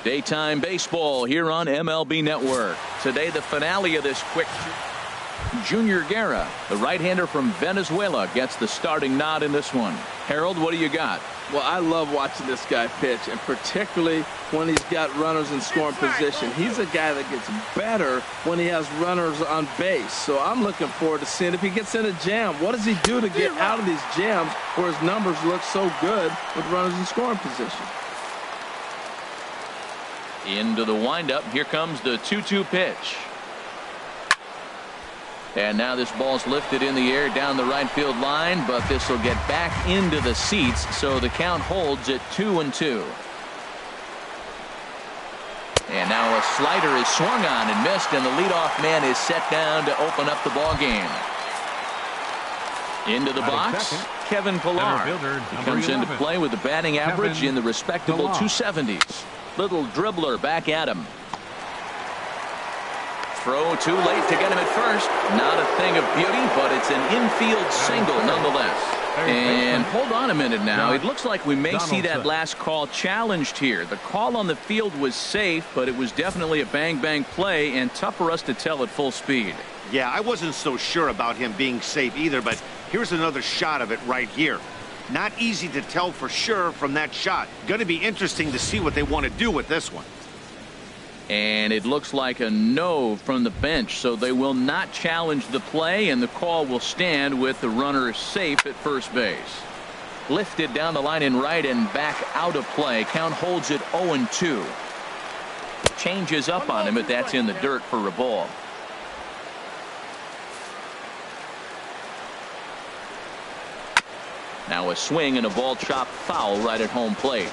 Daytime baseball here on MLB Network. Today, the finale of this quick. Junior Guerra, the right-hander from Venezuela, gets the starting nod in this one. Harold, what do you got? Well, I love watching this guy pitch, and particularly when he's got runners in scoring position. He's a guy that gets better when he has runners on base. So I'm looking forward to seeing if he gets in a jam. What does he do to get out of these jams where his numbers look so good with runners in scoring position? Into the windup. Here comes the 2-2 pitch. And now this ball's lifted in the air down the right field line, but this will get back into the seats, so the count holds at 2-2. And now a slider is swung on and missed, and the leadoff man is set down to open up the ball game. Into the box, Kevin Pillar. He comes into play with a batting average in the respectable 270s. Little dribbler back at him. Throw too late to get him at first. Not a thing of beauty, but it's an infield single nonetheless. And hold on a minute now. It looks like we may see that last call challenged here. The call on the field was safe, but it was definitely a bang-bang play and tough for us to tell at full speed. Yeah, I wasn't so sure about him being safe either, but here's another shot of it right here. Not easy to tell for sure from that shot. Going to be interesting to see what they want to do with this one. And it looks like a no from the bench, so they will not challenge the play, and the call will stand with the runner safe at first base. Lifted down the line in right and back out of play. Count holds it 0-2. Changes up on him, but that's in the dirt for a ball. Now a swing and a ball chopped foul right at home plate.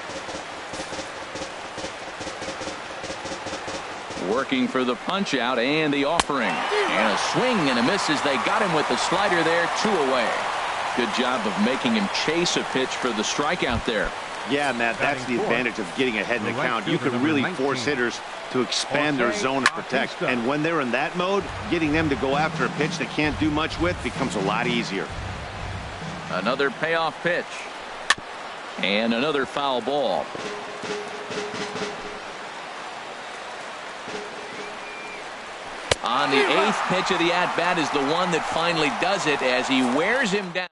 Working for the punch out and the offering. And a swing and a miss as they got him with the slider there, 2 away. Good job of making him chase a pitch for the strikeout there. Yeah, Matt, that's the advantage of getting ahead in the count. You can really force hitters to expand their zone and protect. And when they're in that mode, getting them to go after a pitch they can't do much with becomes a lot easier. Another payoff pitch. And another foul ball. On the 8th pitch of the at-bat is the one that finally does it as he wears him down.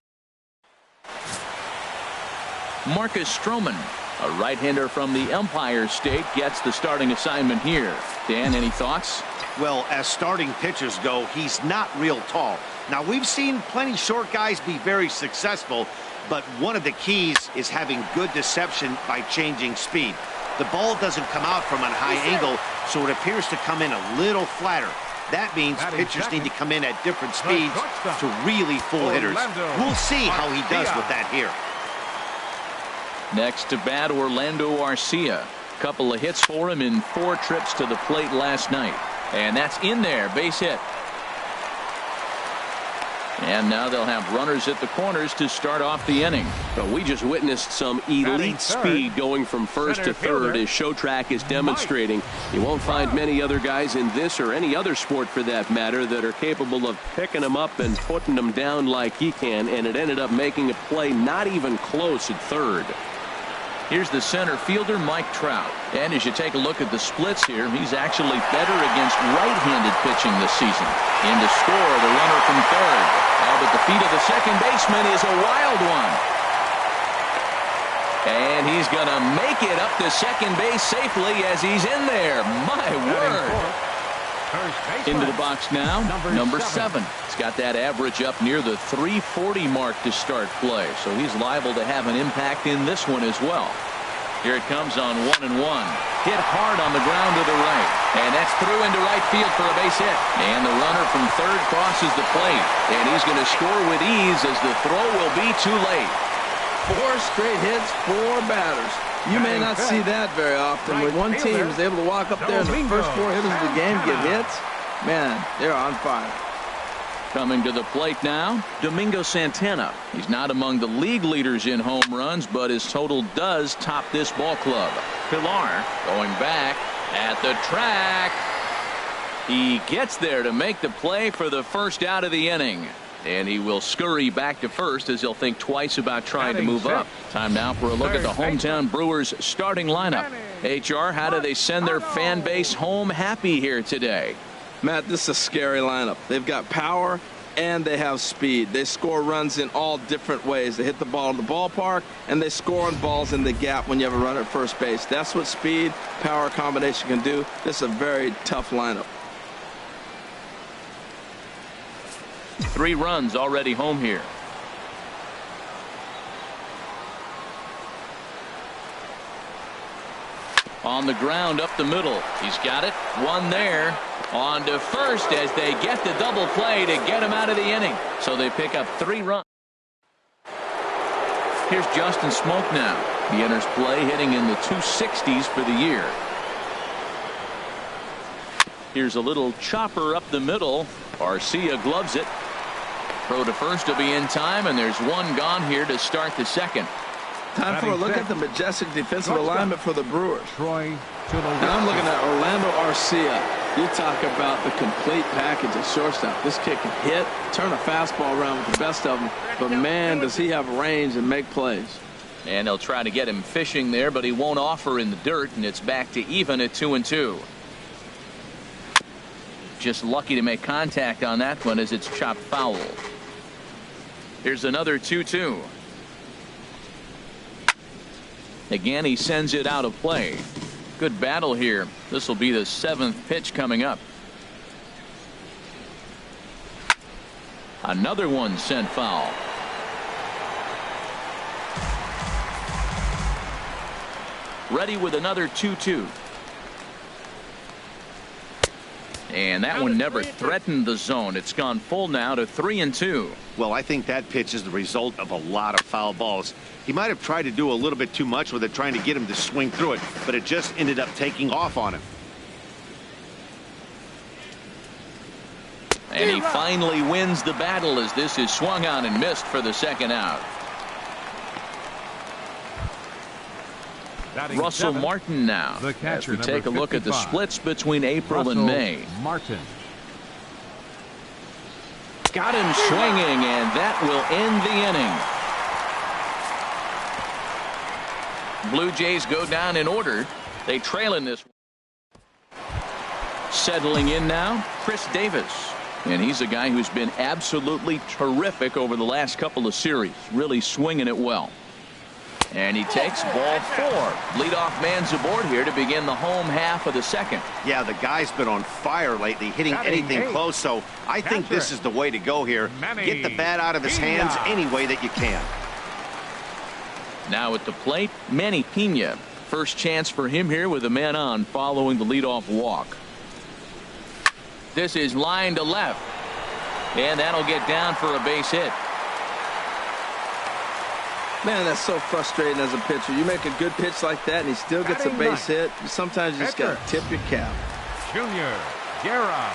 Marcus Stroman, a right-hander from the Empire State, gets the starting assignment here. Dan, any thoughts? Well, as starting pitchers go, he's not real tall. Now, we've seen plenty short guys be very successful, but one of the keys is having good deception by changing speed. The ball doesn't come out from a high angle, so it appears to come in a little flatter. That means pitchers need to come in at different speeds to really fool hitters. We'll see how he does with that here. Next to bat, Orlando Arcia. Couple of hits for him in 4 trips to the plate last night. And that's in there, base hit. And now they'll have runners at the corners to start off the inning. But we just witnessed some elite speed going from first to third, as Showtrack is demonstrating. You won't find many other guys in this or any other sport for that matter that are capable of picking them up and putting them down like he can, and it ended up making a play not even close at third. Here's the center fielder, Mike Trout. And as you take a look at the splits here, he's actually better against right-handed pitching this season. In to score, the runner from third. But the feet of the second baseman is a wild one. And he's going to make it up to second base safely as he's in there. My word. Into the box now, number 7. He's got that average up near the 340 mark to start play, so he's liable to have an impact in this one as well. Here it comes on 1-1. Hit hard on the ground to the right, and that's through into right field for a base hit. And the runner from third crosses the plate, and he's going to score with ease as the throw will be too late. 4 straight hits, 4 batters. You may not see that very often. When one team is able to walk up there and the first 4 hitters of the game get hits, man, they're on fire. Coming to the plate now, Domingo Santana. He's not among the league leaders in home runs, but his total does top this ball club. Pillar going back at the track. He gets there to make the play for the first out of the inning. And he will scurry back to first as he'll think twice about trying to move up. Time now for a look at the hometown Brewers starting lineup. HR, how do they send their fan base home happy here today? Matt, this is a scary lineup. They've got power and they have speed. They score runs in all different ways. They hit the ball in the ballpark and they score on balls in the gap when you have a runner at first base. That's what speed, power combination can do. This is a very tough lineup. 3 runs already home here. On the ground up the middle. He's got it. One there. On to first as they get the double play to get him out of the inning. So they pick up 3 runs. Here's Justin Smoke now. He enters play hitting in the 260s for the year. Here's a little chopper up the middle. Arcia gloves it. Throw to first will be in time, and there's one gone here to start the second. Time for a look at the majestic defensive alignment for the Brewers. Troy to the Now I'm looking at Orlando Arcia. You talk about the complete package at shortstop. This kid can hit, turn a fastball around with the best of them, but man, does he have range and make plays. And they'll try to get him fishing there, but he won't offer in the dirt, and it's back to even at 2-2. Just lucky to make contact on that one as it's chopped foul. Here's another 2-2. Again, he sends it out of play. Good battle here. This will be the 7th pitch coming up. Another one sent foul. Ready with another 2-2. And that one never threatened the zone. It's gone full now to 3-2. Well, I think that pitch is the result of a lot of foul balls. He might have tried to do a little bit too much with it, trying to get him to swing through it, but it just ended up taking off on him. And he finally wins the battle as this is swung on and missed for the second out. Russell Martin now. The catcher, as we take a look 55. At the splits between April Russell and May. Martin. Got him swinging, and that will end the inning. Blue Jays go down in order. They trail in this. Settling in now, Chris Davis. And he's a guy who's been absolutely terrific over the last couple of series. Really swinging it well. And he takes ball 4. Leadoff man's aboard here to begin the home half of the second. Yeah, the guy's been on fire lately, hitting anything close, so I think this is the way to go here. Get the bat out of his hands any way that you can. Now at the plate, Manny Pena. First chance for him here with a man on following the leadoff walk. This is line to left. And that'll get down for a base hit. Man, that's so frustrating as a pitcher. You make a good pitch like that and he still gets a base hit. Sometimes you just got to tip your cap. Junior Guerra.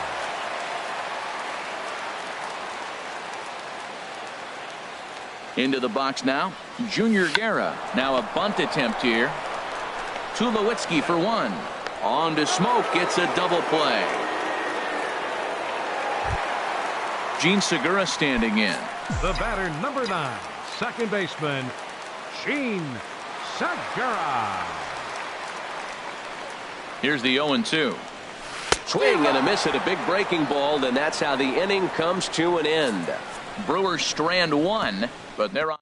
Into the box now, Junior Guerra. Now a bunt attempt here. Tulowitzki for 1. On to Smoke, gets a double play. Gene Segura standing in. The batter, number 9, second baseman, Gene Segura. Here's the 0-2. Swing and a miss at a big breaking ball, and that's how the inning comes to an end. Brewers strand 1, but they're on.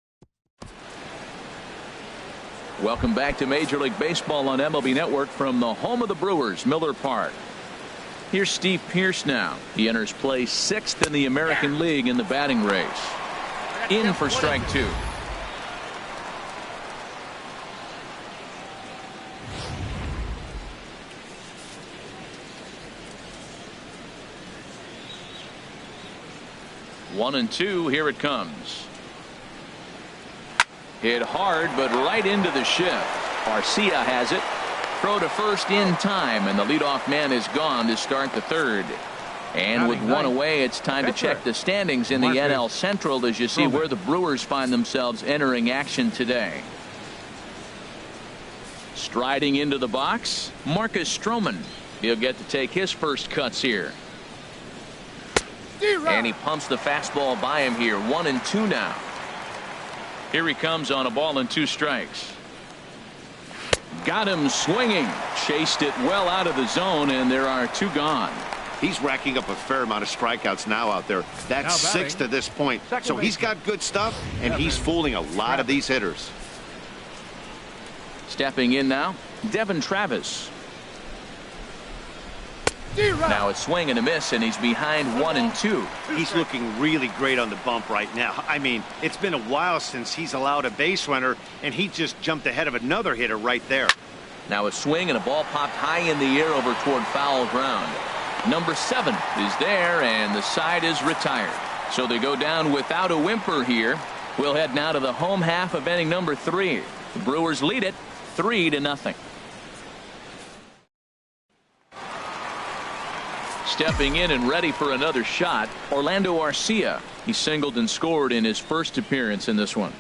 Welcome back to Major League Baseball on MLB Network from the home of the Brewers, Miller Park. Here's Steve Pearce now. He enters play 6th in the American League in the batting race. In for strike 2. One and 2. Here it comes. Hit hard, but right into the shift. Arcia has it. Throw to first in time, and the leadoff man is gone to start the 3rd. And with 1 away, it's time to check the standings in the NL Central as you see where the Brewers find themselves entering action today. Striding into the box, Marcus Stroman. He'll get to take his first cuts here. And he pumps the fastball by him here. 1-2 now. Here he comes on a ball and 2 strikes. Got him swinging. Chased it well out of the zone, and there are 2 gone. He's racking up a fair amount of strikeouts now out there. That's 6 to this point. So he's got good stuff, and he's fooling a lot of these hitters. Stepping in now, Devin Travis. Now a swing and a miss, and he's behind 1-2. He's looking really great on the bump right now. I mean, it's been a while since he's allowed a base runner, and he just jumped ahead of another hitter right there. Now a swing and a ball popped high in the air over toward foul ground. Number 7 is there, and the side is retired. So they go down without a whimper here. We'll head now to the home half of inning number 3. The Brewers lead it 3-0. Stepping in and ready for another shot, Orlando Arcia. He singled and scored in his first appearance in this one.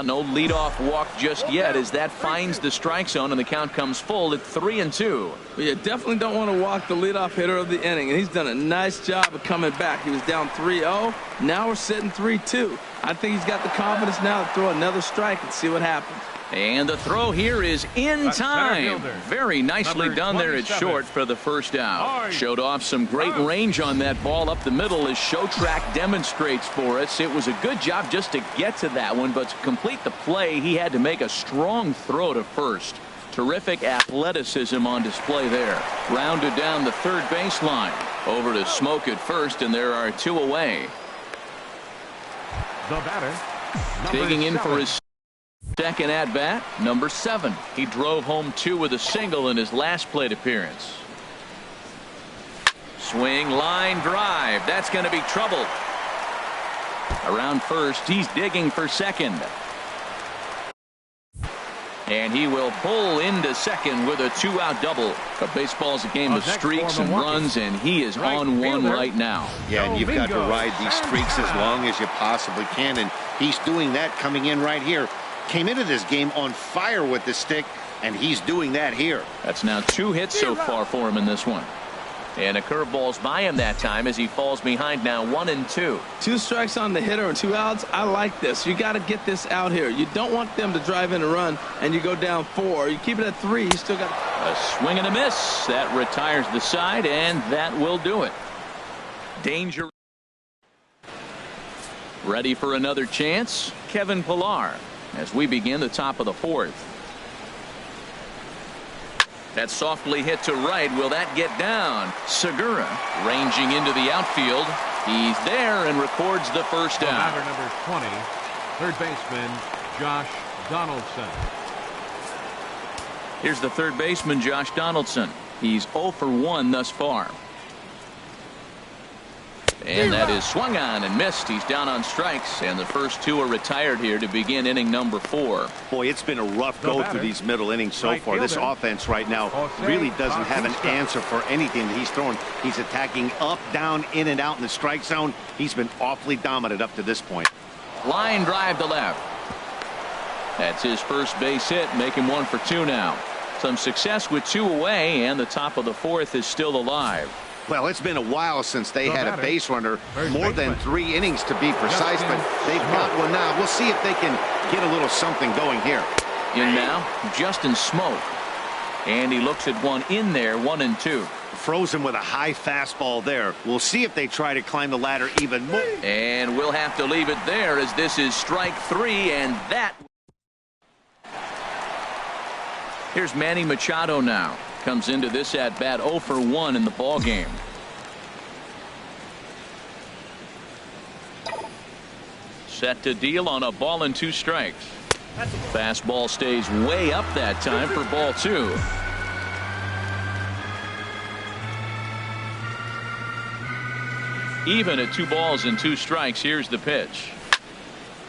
No leadoff walk just yet as that finds the strike zone, and the count comes full at 3-2. Well, you definitely don't want to walk the leadoff hitter of the inning, and he's done a nice job of coming back. He was down 3-0. Now we're sitting 3-2. I think he's got the confidence now to throw another strike and see what happens. And the throw here is in time. Very nicely done there at short for the first out. Showed off some great range on that ball up the middle, as Showtrack demonstrates for us. It was a good job just to get to that one, but to complete the play, he had to make a strong throw to first. Terrific athleticism on display there. Rounded down the third baseline. Over to Smoke at first, and there are 2 away. The batter, Digging in 7. for his second at bat, number 7. He drove home 2 with a single in his last plate appearance. Swing, line drive. That's going to be trouble. Around first, he's digging for second. And he will pull into second with a 2-out double. But baseball's a game of streaks and runs, and he is on one right now. Yeah, and you've got to ride these streaks as long as you possibly can, and he's doing that coming in right here. Came into this game on fire with the stick, and he's doing that here. That's now 2 hits so far for him in this one. And a curveball's by him that time as he falls behind now 1-2. 2 strikes on the hitter and 2 outs. I like this. You got to get this out here. You don't want them to drive in a run and you go down 4. You keep it at 3. You still got a swing and a miss. That retires the side, and that will do it. Danger. Ready for another chance, Kevin Pillar, as we begin the top of the 4th. That softly hit to right. Will that get down? Segura ranging into the outfield. He's there and records the first down. Batter number 20, third baseman Josh Donaldson. Here's the third baseman, Josh Donaldson. He's 0 for 1 thus far. And that is swung on and missed. He's down on strikes, and the first 2 are retired here to begin inning number 4. Boy, it's been a rough go through these middle innings so far. This offense right now really doesn't have an answer for anything that he's throwing. He's attacking up, down, in and out in the strike zone. He's been awfully dominant up to this point. Line drive to left. That's his first base hit, making 1 for 2 now. Some success with 2 away, and the top of the 4th is still alive. Well, it's been a while since they had a base runner, more than 3 innings to be precise, but they've got one now. We'll see if they can get a little something going here. In now, Justin Smoke. And he looks at one in there, 1-2. Frozen with a high fastball there. We'll see if they try to climb the ladder even more. And we'll have to leave it there as this is strike 3, and that. Here's Manny Machado now. Comes into this at bat 0 for 1 in the ball game. Set to deal on a ball and 2 strikes. Fastball stays way up that time for ball 2. Even at 2 balls and 2 strikes. Here's the pitch.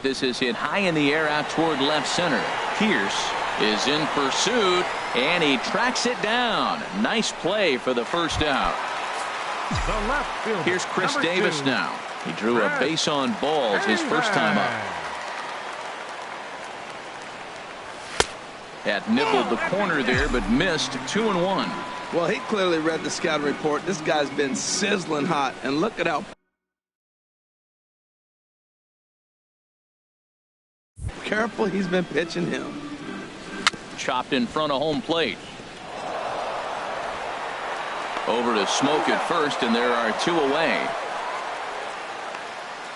This is hit high in the air out toward left center. Pierce is in pursuit, and he tracks it down. Nice play for the first out. The left fielder, Here's Chris number Davis 2. now. He drew a base on balls his first time up. That nibbled the corner there, but missed. 2-1. Well, he clearly read the scouting report. This guy's been sizzling hot, and look at how careful he's been pitching him. Chopped in front of home plate. Over to Smoke at first, and there are 2 away.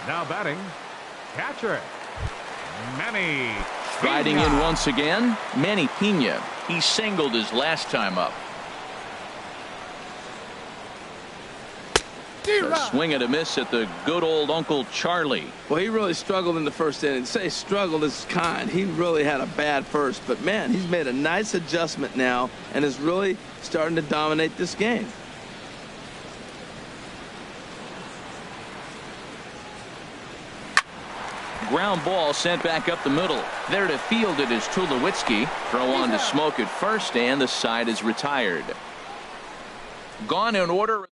Now batting, catcher, Manny Riding Pena. in once again, Manny Pena. He singled his last time up. A swing and a miss at the good old Uncle Charlie. Well, he really struggled in the first inning. To say struggled is kind. He really had a bad first. But, man, he's made a nice adjustment now and is really starting to dominate this game. Ground ball sent back up the middle. There to field it is Tulowitzki. Throw on to Smoke at first, and the side is retired. Gone in order.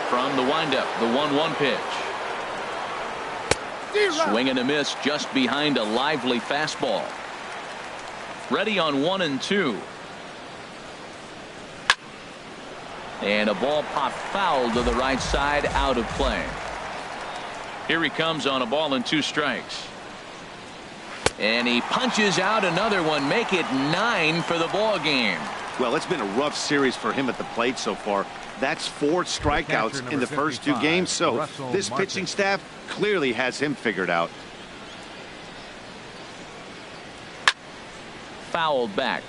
From the windup, the 1-1 pitch. Swing and a miss just behind a lively fastball. Ready on 1 and 2. And a ball popped foul to the right side, out of play. Here he comes on a ball and 2 strikes. And he punches out another one, make it 9 for the ball game. Well, it's been a rough series for him at the plate so far. That's 4 strikeouts in the first 2 games, so this pitching staff clearly has him figured out. Fouled back.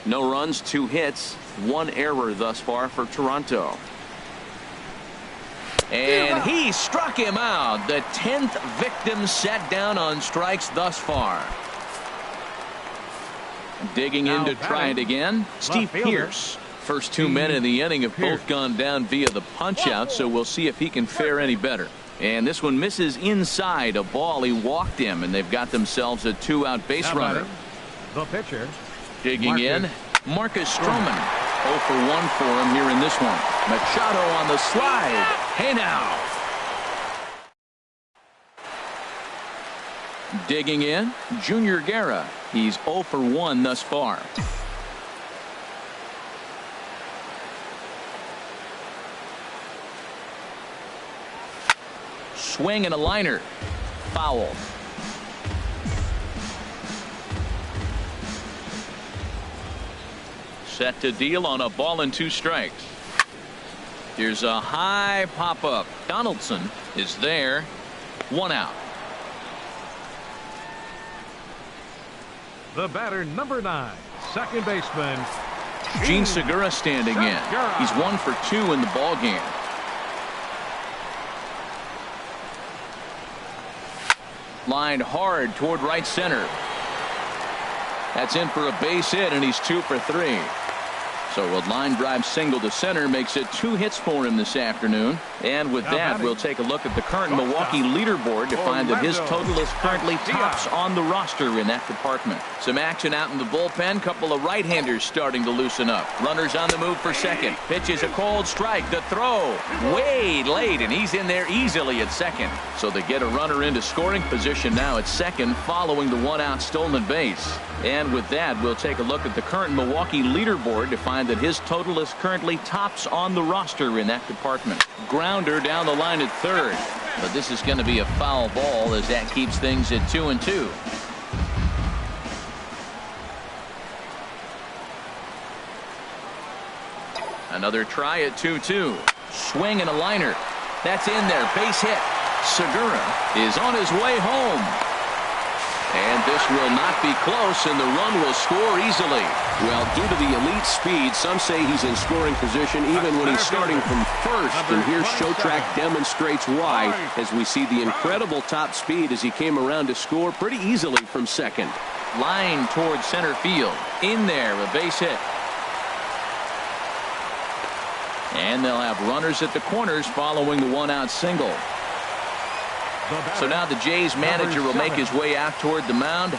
No runs, 2 hits, 1 error thus far for Toronto. And he struck him out. The 10th victim set down on strikes thus far. Digging in to try it again, Steve Pearce. First 2 men in the inning have both gone down via the punch out, so we'll see if he can fare any better. And this one misses inside a ball. He walked him, and they've got themselves a 2-out base runner. The pitcher. Digging in, Marcus Stroman. 0 for 1 for him here in this one. Machado on the slide. Hey now. Digging in, Junior Guerra. He's 0 for 1 thus far. Swing and a liner. Foul. Set to deal on a ball and 2 strikes. Here's a high pop-up. Donaldson is there. 1 out. The batter, number 9, second baseman, Gene Segura standing in. He's 1 for 2 in the ball game. Lined hard toward right center. That's in for a base hit, and he's 2 for 3. So a line drive single to center makes it 2 hits for him this afternoon. And with that, we'll take a look at the current Milwaukee leaderboard to find that his total is currently tops on the roster in that department. Some action out in the bullpen. Couple of right-handers starting to loosen up. Runners on the move for second. Pitch is a cold strike. The throw way late, and he's in there easily at second. So they get a runner into scoring position now at second following the 1-out stolen base. And with that, we'll take a look at the current Milwaukee leaderboard to find that his total is currently tops on the roster in that department. Grounder down the line at third. But this is going to be a foul ball as that keeps things at 2 and 2. Another try at 2-2. Swing and a liner. That's in there. Base hit. Segura is on his way home. And this will not be close, and the run will score easily. Well, due to the elite speed, some say he's in scoring position even when he's starting from first. And here Showtrack demonstrates why, as we see the incredible top speed as he came around to score pretty easily from second. Line towards center field. In there, a base hit. And they'll have runners at the corners following the 1-out single. So now the Jays manager will make his way out toward the mound.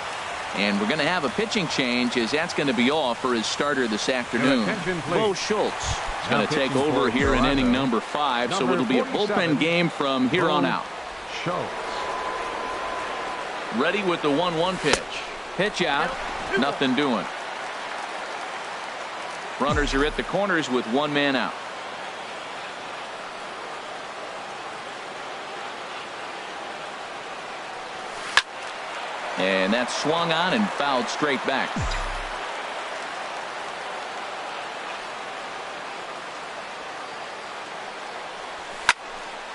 And we're going to have a pitching change, as that's going to be all for his starter this afternoon. Bo Schultz is going to take over here in inning number 5. So it'll be a bullpen game from here on out. Ready with the 1-1 pitch. pitch out. Nothing doing. Runners are at the corners with one man out. And that's swung on and fouled straight back.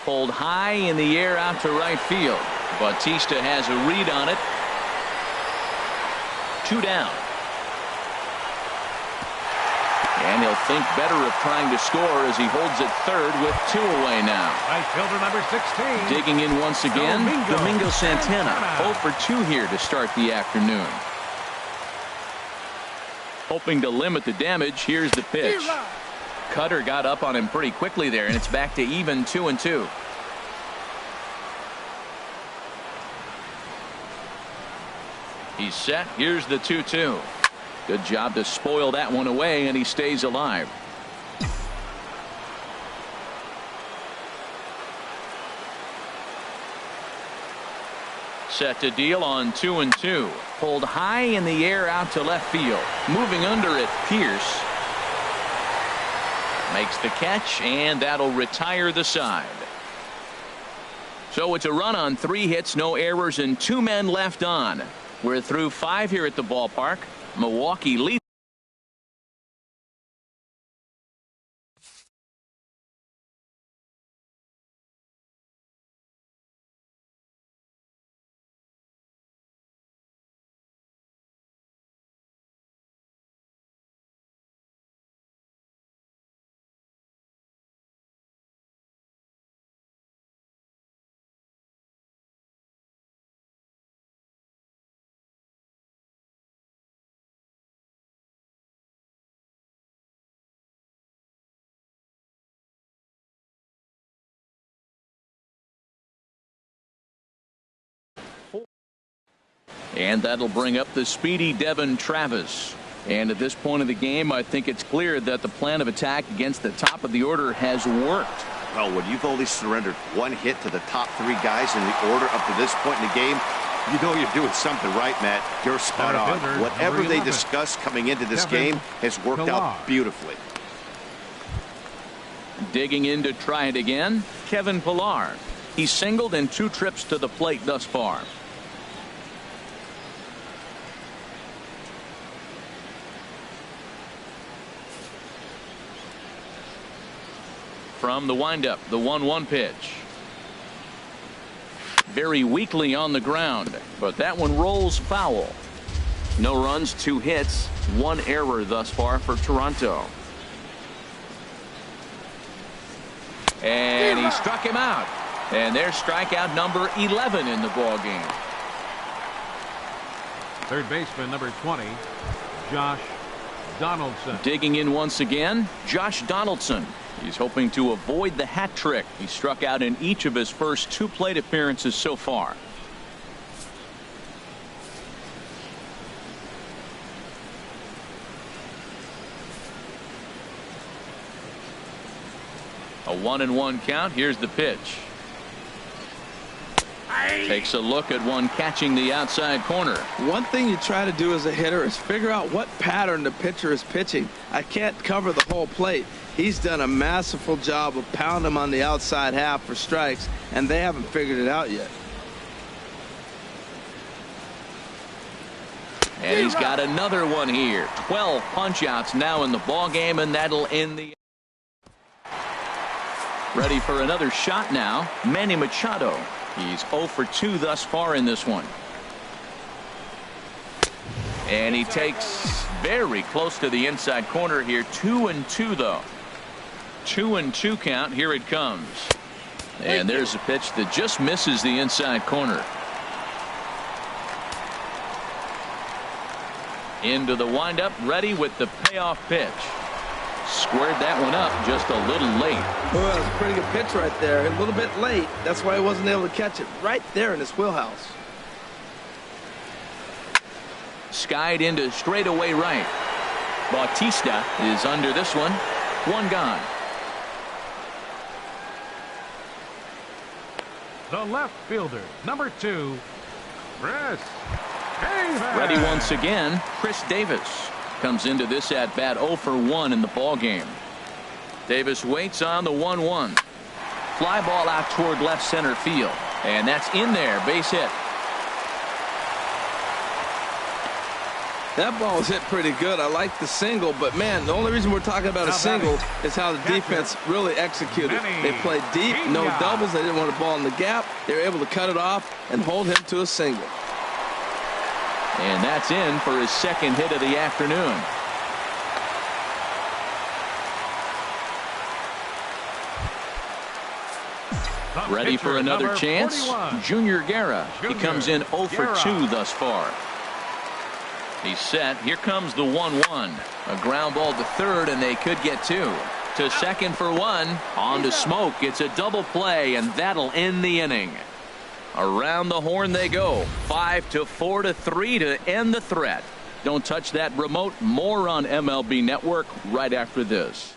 Pulled high in the air out to right field. Bautista has a read on it. 2 down. And he'll think better of trying to score as he holds it third with 2 away now. Right fielder number 16. Digging in once again, Domingo Santana. 0 for 2 here to start the afternoon. Hoping to limit the damage. Here's the pitch. Cutter got up on him pretty quickly there, and it's back to even 2-2. He's set. Here's the 2-2. Good job to spoil that one away, and he stays alive. Set to deal on 2-2. Pulled high in the air out to left field. Moving under it, Pierce. Makes the catch, and that'll retire the side. So it's a run on 3 hits, no errors, and 2 men left on. We're through 5 here at the ballpark. Milwaukee leads. And that'll bring up the speedy Devin Travis. And at this point of the game, I think it's clear that the plan of attack against the top of the order has worked. Well, when you've only surrendered 1 hit to the top 3 guys in the order up to this point in the game, you know you're doing something right, Matt. You're spot on. Whatever they discussed coming into this game has worked out beautifully. Digging in to try it again, Kevin Pillar. He's singled in 2 trips to the plate thus far. From the windup, the 1-1 pitch. Very weakly on the ground, but that one rolls foul. No runs, 2 hits, 1 error thus far for Toronto. And he struck him out. And there's strikeout number 11 in the ball game. Third baseman number 20, Josh Donaldson. Digging in once again, Josh Donaldson. He's hoping to avoid the hat trick. He struck out in each of his first 2 plate appearances so far. A 1-1 count. Here's the pitch. Takes a look at one catching the outside corner. One thing you try to do as a hitter is figure out what pattern the pitcher is pitching. I can't cover the whole plate. He's done a masterful job of pounding him on the outside half for strikes, and they haven't figured it out yet. And he's got another one here. 12 punch-outs now in the ball game, and that'll end the. Ready for another shot now, Manny Machado. He's 0 for 2 thus far in this one. And he takes very close to the inside corner here. 2-2 though. 2-2 count. Here it comes. And there's a pitch that just misses the inside corner. Into the windup, ready with the payoff pitch. Squared that one up just a little late. Well, that was a pretty good pitch right there. A little bit late. That's why he wasn't able to catch it right there in his wheelhouse. Skied into straightaway right. Bautista is under this one. 1 gone. The left fielder, number 2, Chris Ready once again, Chris Davis comes into this at bat 0 for 1 in the ball game. Davis waits on the 1-1. Fly ball out toward left center field, and that's in there, base hit. That ball was hit pretty good. I like the single, but man, the only reason we're talking about a single is how the defense really executed. They played deep, no doubles. They didn't want the ball in the gap. They were able to cut it off and hold him to a single. And that's in for his second hit of the afternoon. Ready for another chance? 41. Junior Guerra. He comes in 0 for 2 thus far. He's set. Here comes the 1-1. A ground ball to third, and they could get 2. To second for 1. On to Smoke. It's a double play, and that'll end the inning. Around the horn they go. 5-4-3 to end the threat. Don't touch that remote. More on MLB Network right after this.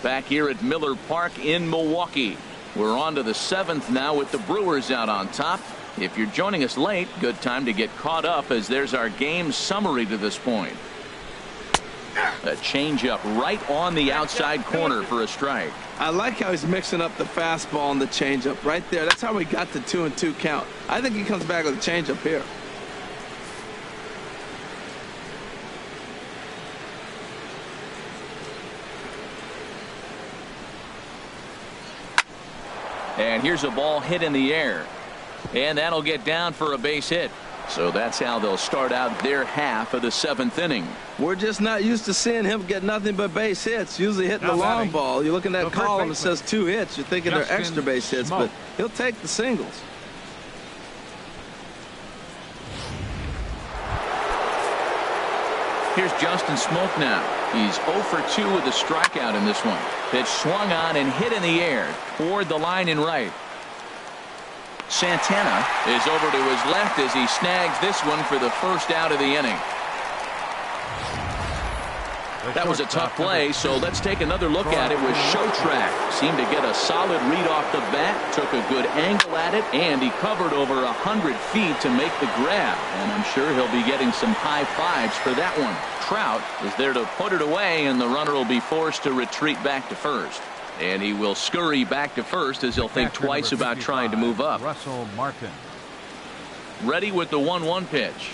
Back here at Miller Park in Milwaukee. We're on to the 7th now with the Brewers out on top. If you're joining us late, good time to get caught up as there's our game summary to this point. A changeup right on the outside corner for a strike. I like how he's mixing up the fastball and the changeup right there. That's how we got the 2-2 count. I think he comes back with a changeup here. And here's a ball hit in the air. And that'll get down for a base hit. So that's how they'll start out their half of the 7th inning. We're just not used to seeing him get nothing but base hits. Usually hitting the long ball. You look in that column, it says 2 hits. You're thinking they're extra base hits, but he'll take the singles. Here's Justin Smoke now. He's 0 for 2 with a strikeout in this one. Pitch swung on and hit in the air toward the line in right. Santana is over to his left as he snags this one for the first out of the inning. That was a tough play, so let's take another look at it with Showtrack. Seemed to get a solid read off the bat, took a good angle at it, and he covered over 100 feet to make the grab. And I'm sure he'll be getting some high fives for that one. Trout is there to put it away, and the runner will be forced to retreat back to first. And he will scurry back to first as he'll think twice about trying to move up. Russell Martin. Ready with the 1-1 pitch.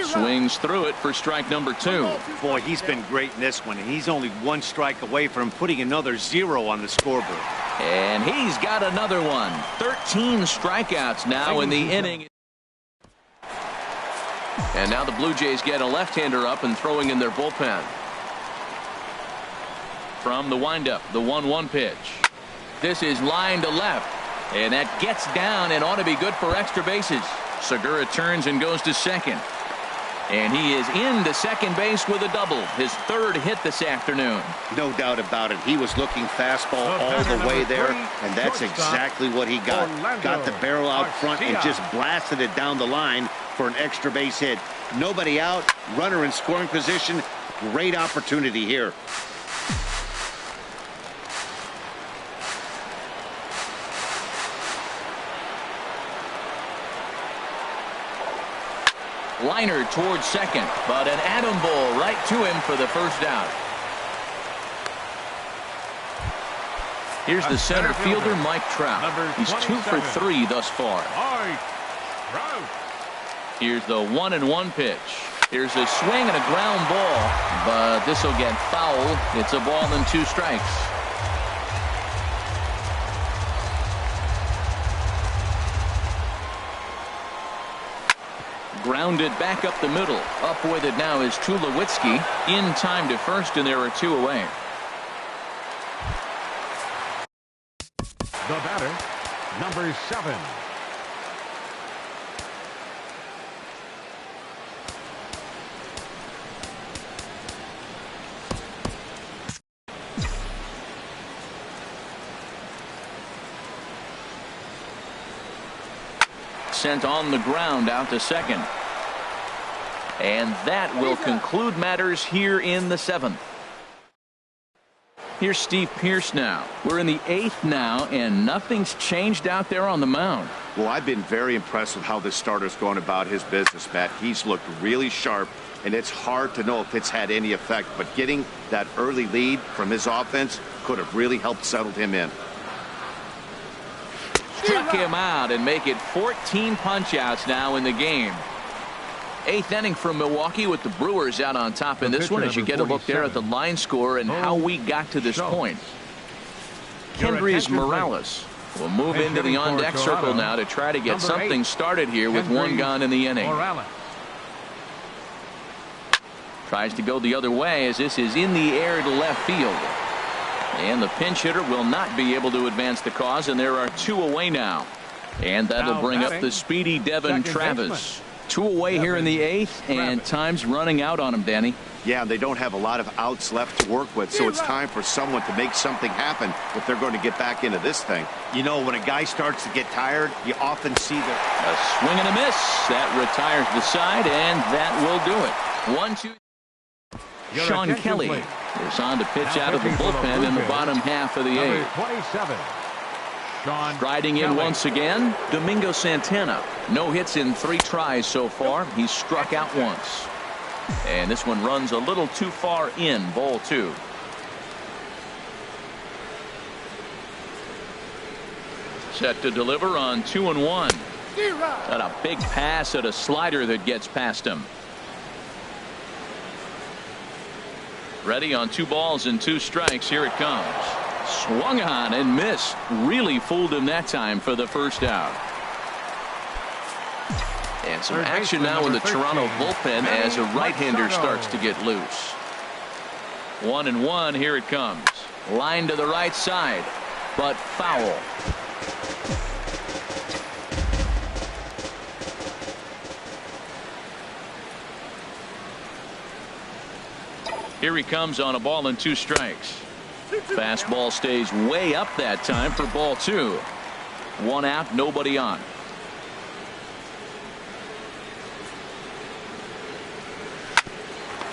Swings through it for strike number 2. Boy, he's been great in this one, and he's only 1 strike away from putting another 0 on the scoreboard. And he's got another one. 13 strikeouts now in the inning. And now the Blue Jays get a left-hander up and throwing in their bullpen. From the windup, the 1-1 pitch. This is line to left, and that gets down and ought to be good for extra bases. Segura turns and goes to second. And he is into second base with a double, his 3rd hit this afternoon. No doubt about it. He was looking fastball all the way there, and that's exactly what he got. Got the barrel out front and just blasted it down the line for an extra base hit. Nobody out, runner in scoring position. Great opportunity here. Liner towards second, but an atom ball right to him for the first out. Here's the center fielder, Mike Trout. He's 2 for 3 thus far. Here's the 1-1 pitch. Here's a swing and a ground ball, but this will get foul. It's a ball and 2 strikes. Grounded back up the middle. Up with it now is Tulowitzki. In time to first, and there are 2 away. The batter, number 7. Sent on the ground out to second. And that will conclude matters here in the 7th. Here's Steve Pearce now. We're in the 8th now, and nothing's changed out there on the mound. Well, I've been very impressed with how this starter's going about his business, Matt. He's looked really sharp, and it's hard to know if it's had any effect. But getting that early lead from his offense could have really helped settle him in. Struck him out and make it 14 punch-outs now in the game. 8th inning from Milwaukee with the Brewers out on top in this one as you get a look there at the line score and how we got to this point. Kendrys Morales will move into the on-deck circle now to try to get something started here with one gone in the inning. Tries to go the other way as this is in the air to left field. And the pinch hitter will not be able to advance the cause, and there are 2 away now. And that'll bring up the speedy Devin Travis. 2 away here in the 8th, and time's running out on him, Danny. Yeah, they don't have a lot of outs left to work with, so it's time for someone to make something happen if they're going to get back into this thing. You know, when a guy starts to get tired, you often see a swing and a miss. That retires the side, and that will do it. 1-2. Sean Kelly is on to pitch out of the bullpen in the bottom half of the 8th. 27. Striding in once again, Domingo Santana. No hits in 3 tries so far. He's struck out once. And this one runs a little too far in. Ball 2. Set to deliver on 2-1. Got a big pass at a slider that gets past him. Ready on 2 balls and 2 strikes. Here it comes. Swung on and missed. Really fooled him that time for the first out. And some action now in the Toronto bullpen as a right-hander starts to get loose. 1-1. Here it comes. Line to the right side, but foul. Here he comes on a ball and 2 strikes. Fastball stays way up that time for ball 2. 1 out, nobody on.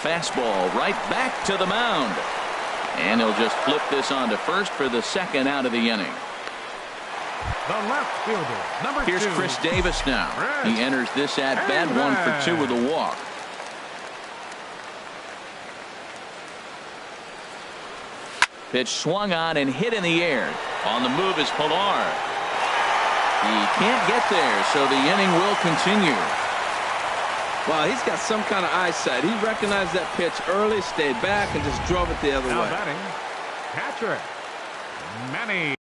Fastball right back to the mound. And he'll just flip this on to first for the 2nd out of the inning. The left fielder, number 2. Here's Chris Davis now. He enters this at bat 1 for 2 with a walk. Pitch swung on and hit in the air. On the move is Pilar. He can't get there, so the inning will continue. Wow, he's got some kind of eyesight. He recognized that pitch early, stayed back, and just drove it the other way. Batting, catcher, Manny.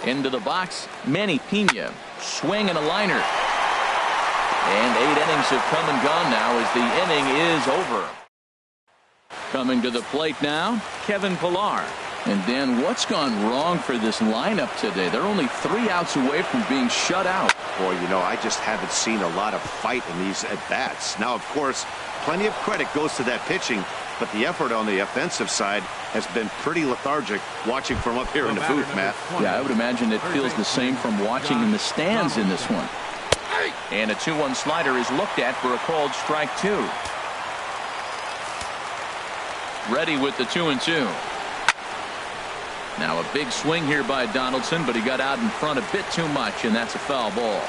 Into the box, Manny Pena. Swing and a liner. And 8 innings have come and gone now as the inning is over. Coming to the plate now, Kevin Pilar. And Dan, what's gone wrong for this lineup today? They're only 3 outs away from being shut out. Boy, you know, I just haven't seen a lot of fight in these at-bats. Now, of course, plenty of credit goes to that pitching, but the effort on the offensive side has been pretty lethargic watching from up here in the booth, Matt. Yeah, I would imagine it feels the same from watching in the stands in this one. And a 2-1 slider is looked at for a called strike 2. Ready with the 2-2. Now a big swing here by Donaldson, but he got out in front a bit too much, and that's a foul ball.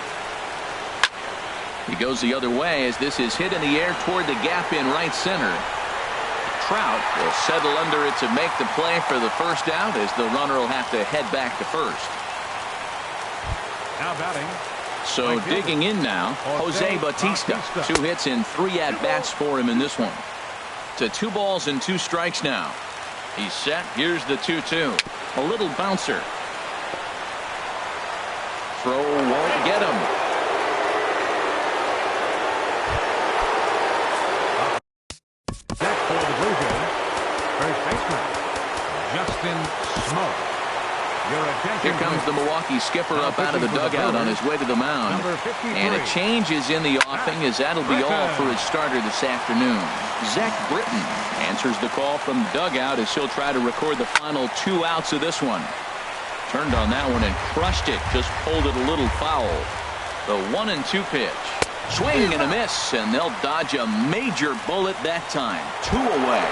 He goes the other way as this is hit in the air toward the gap in right center. Trout will settle under it to make the play for the first out as the runner will have to head back to first. Now batting. So digging in now, Jose Bautista. 2 hits and 3 at-bats for him in this one. To 2 balls and 2 strikes now. He's set. Here's the 2-2. A little bouncer. Throw won't get him. Set for the Blue Jays, first baseman Justin Smoke. Here comes the Milwaukee skipper up out of the dugout on his way to the mound. And a change is in the offing, as that'll be all for his starter this afternoon. Zach Britton answers the call from the dugout as he'll try to record the final 2 outs of this one. Turned on that one and crushed it. Just pulled it a little foul. The 1-2 pitch. Swing and a miss, and they'll dodge a major bullet that time. 2 away.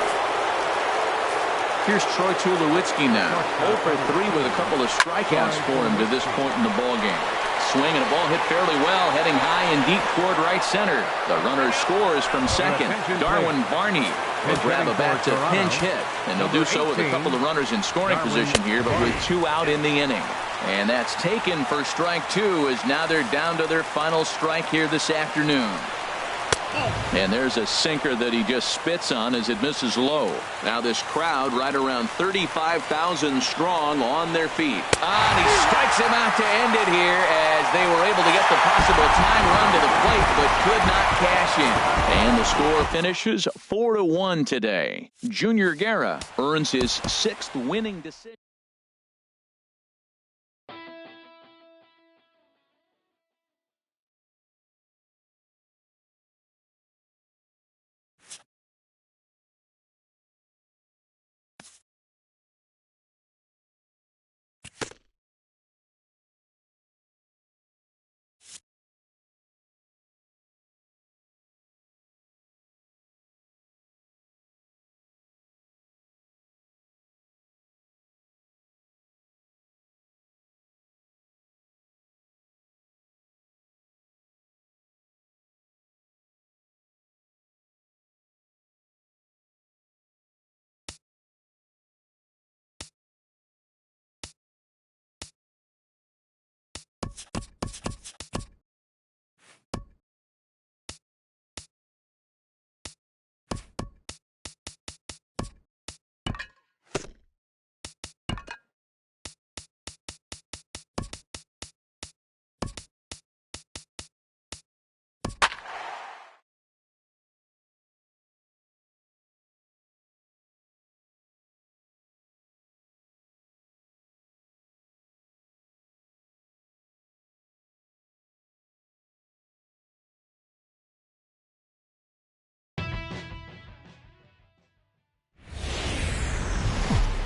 Here's Troy Tulowitzki now. 0 for 3 with a couple of strikeouts for him to this point in the ballgame. Swing and a ball hit fairly well, heading high and deep toward right center. The runner scores from second. Darwin Barney will grab a bat to pinch hit, and they'll do so with a couple of runners in scoring position here, but with 2 out in the inning. And that's taken for strike 2, as now they're down to their final strike here this afternoon. And there's a sinker that he just spits on as it misses low. Now this crowd right around 35,000 strong on their feet. And he strikes him out to end it here, as they were able to get the possible time run to the plate but could not cash in. And the score finishes 4-1 today. Junior Guerra earns his 6th winning decision.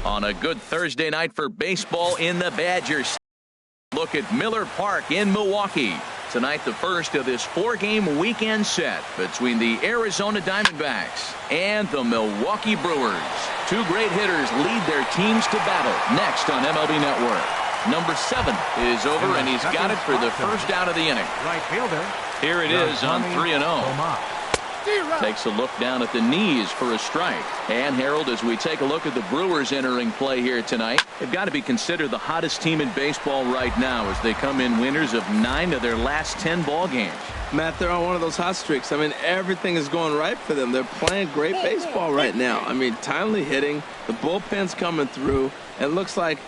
On a good Thursday night for baseball in the Badgers. Look at Miller Park in Milwaukee. Tonight, the first of this 4-game weekend set between the Arizona Diamondbacks and the Milwaukee Brewers. 2 great hitters lead their teams to battle next on MLB Network. Number 7 is over, and he's got it for the first out of the inning. Right fielder. Here it is on 3-0. Takes a look down at the knees for a strike. And Harold, as we take a look at the Brewers entering play here tonight, they've got to be considered the hottest team in baseball right now, as they come in winners of 9 of their last 10 ball games. Matt, they're on one of those hot streaks. I mean, everything is going right for them. They're playing great baseball right now. I mean, timely hitting, the bullpen's coming through, and it looks like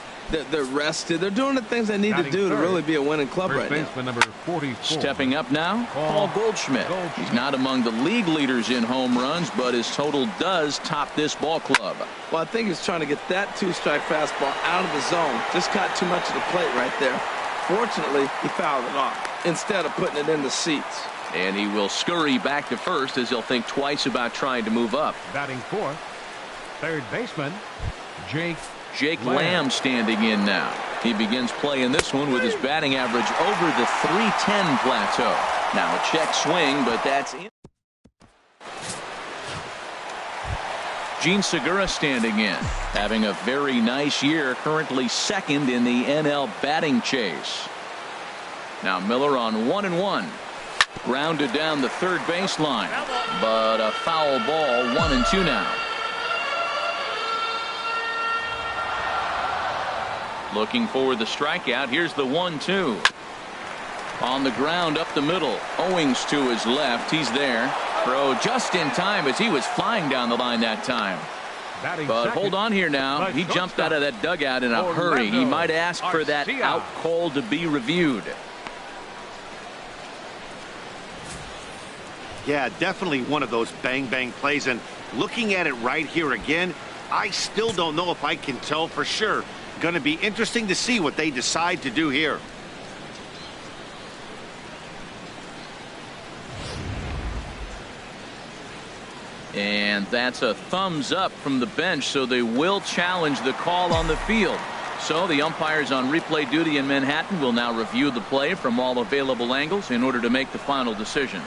they're rested. They're doing the things they need to do to really be a winning club right now. Number 44. Stepping up now, Paul Goldschmidt. He's not among the league leaders in home runs, but his total does top this ball club. Well, I think he's trying to get that 2-strike fastball out of the zone. Just caught too much of the plate right there. Fortunately, he fouled it off instead of putting it in the seats. And he will scurry back to first, as he'll think twice about trying to move up. Batting fourth, third baseman, Jake Lamb standing in now. He begins playing this one with his batting average over the 310 plateau. Now a check swing, but that's in. Gene Segura standing in, having a very nice year, currently 2nd in the NL batting chase. Now Miller on 1-1. Grounded down the third baseline, but a foul ball. 1-2 now. Looking for the strikeout. Here's the 1-2. On the ground up the middle. Owings to his left. He's there. Throw just in time, as he was flying down the line that time. But hold on here now. He jumped out of that dugout in a hurry. He might ask for that out call to be reviewed. Yeah, definitely one of those bang-bang plays. And looking at it right here again, I still don't know if I can tell for sure. Going to be interesting to see what they decide to do here. And that's a thumbs up from the bench, so they will challenge the call on the field. So the umpires on replay duty in Manhattan will now review the play from all available angles in order to make the final decision.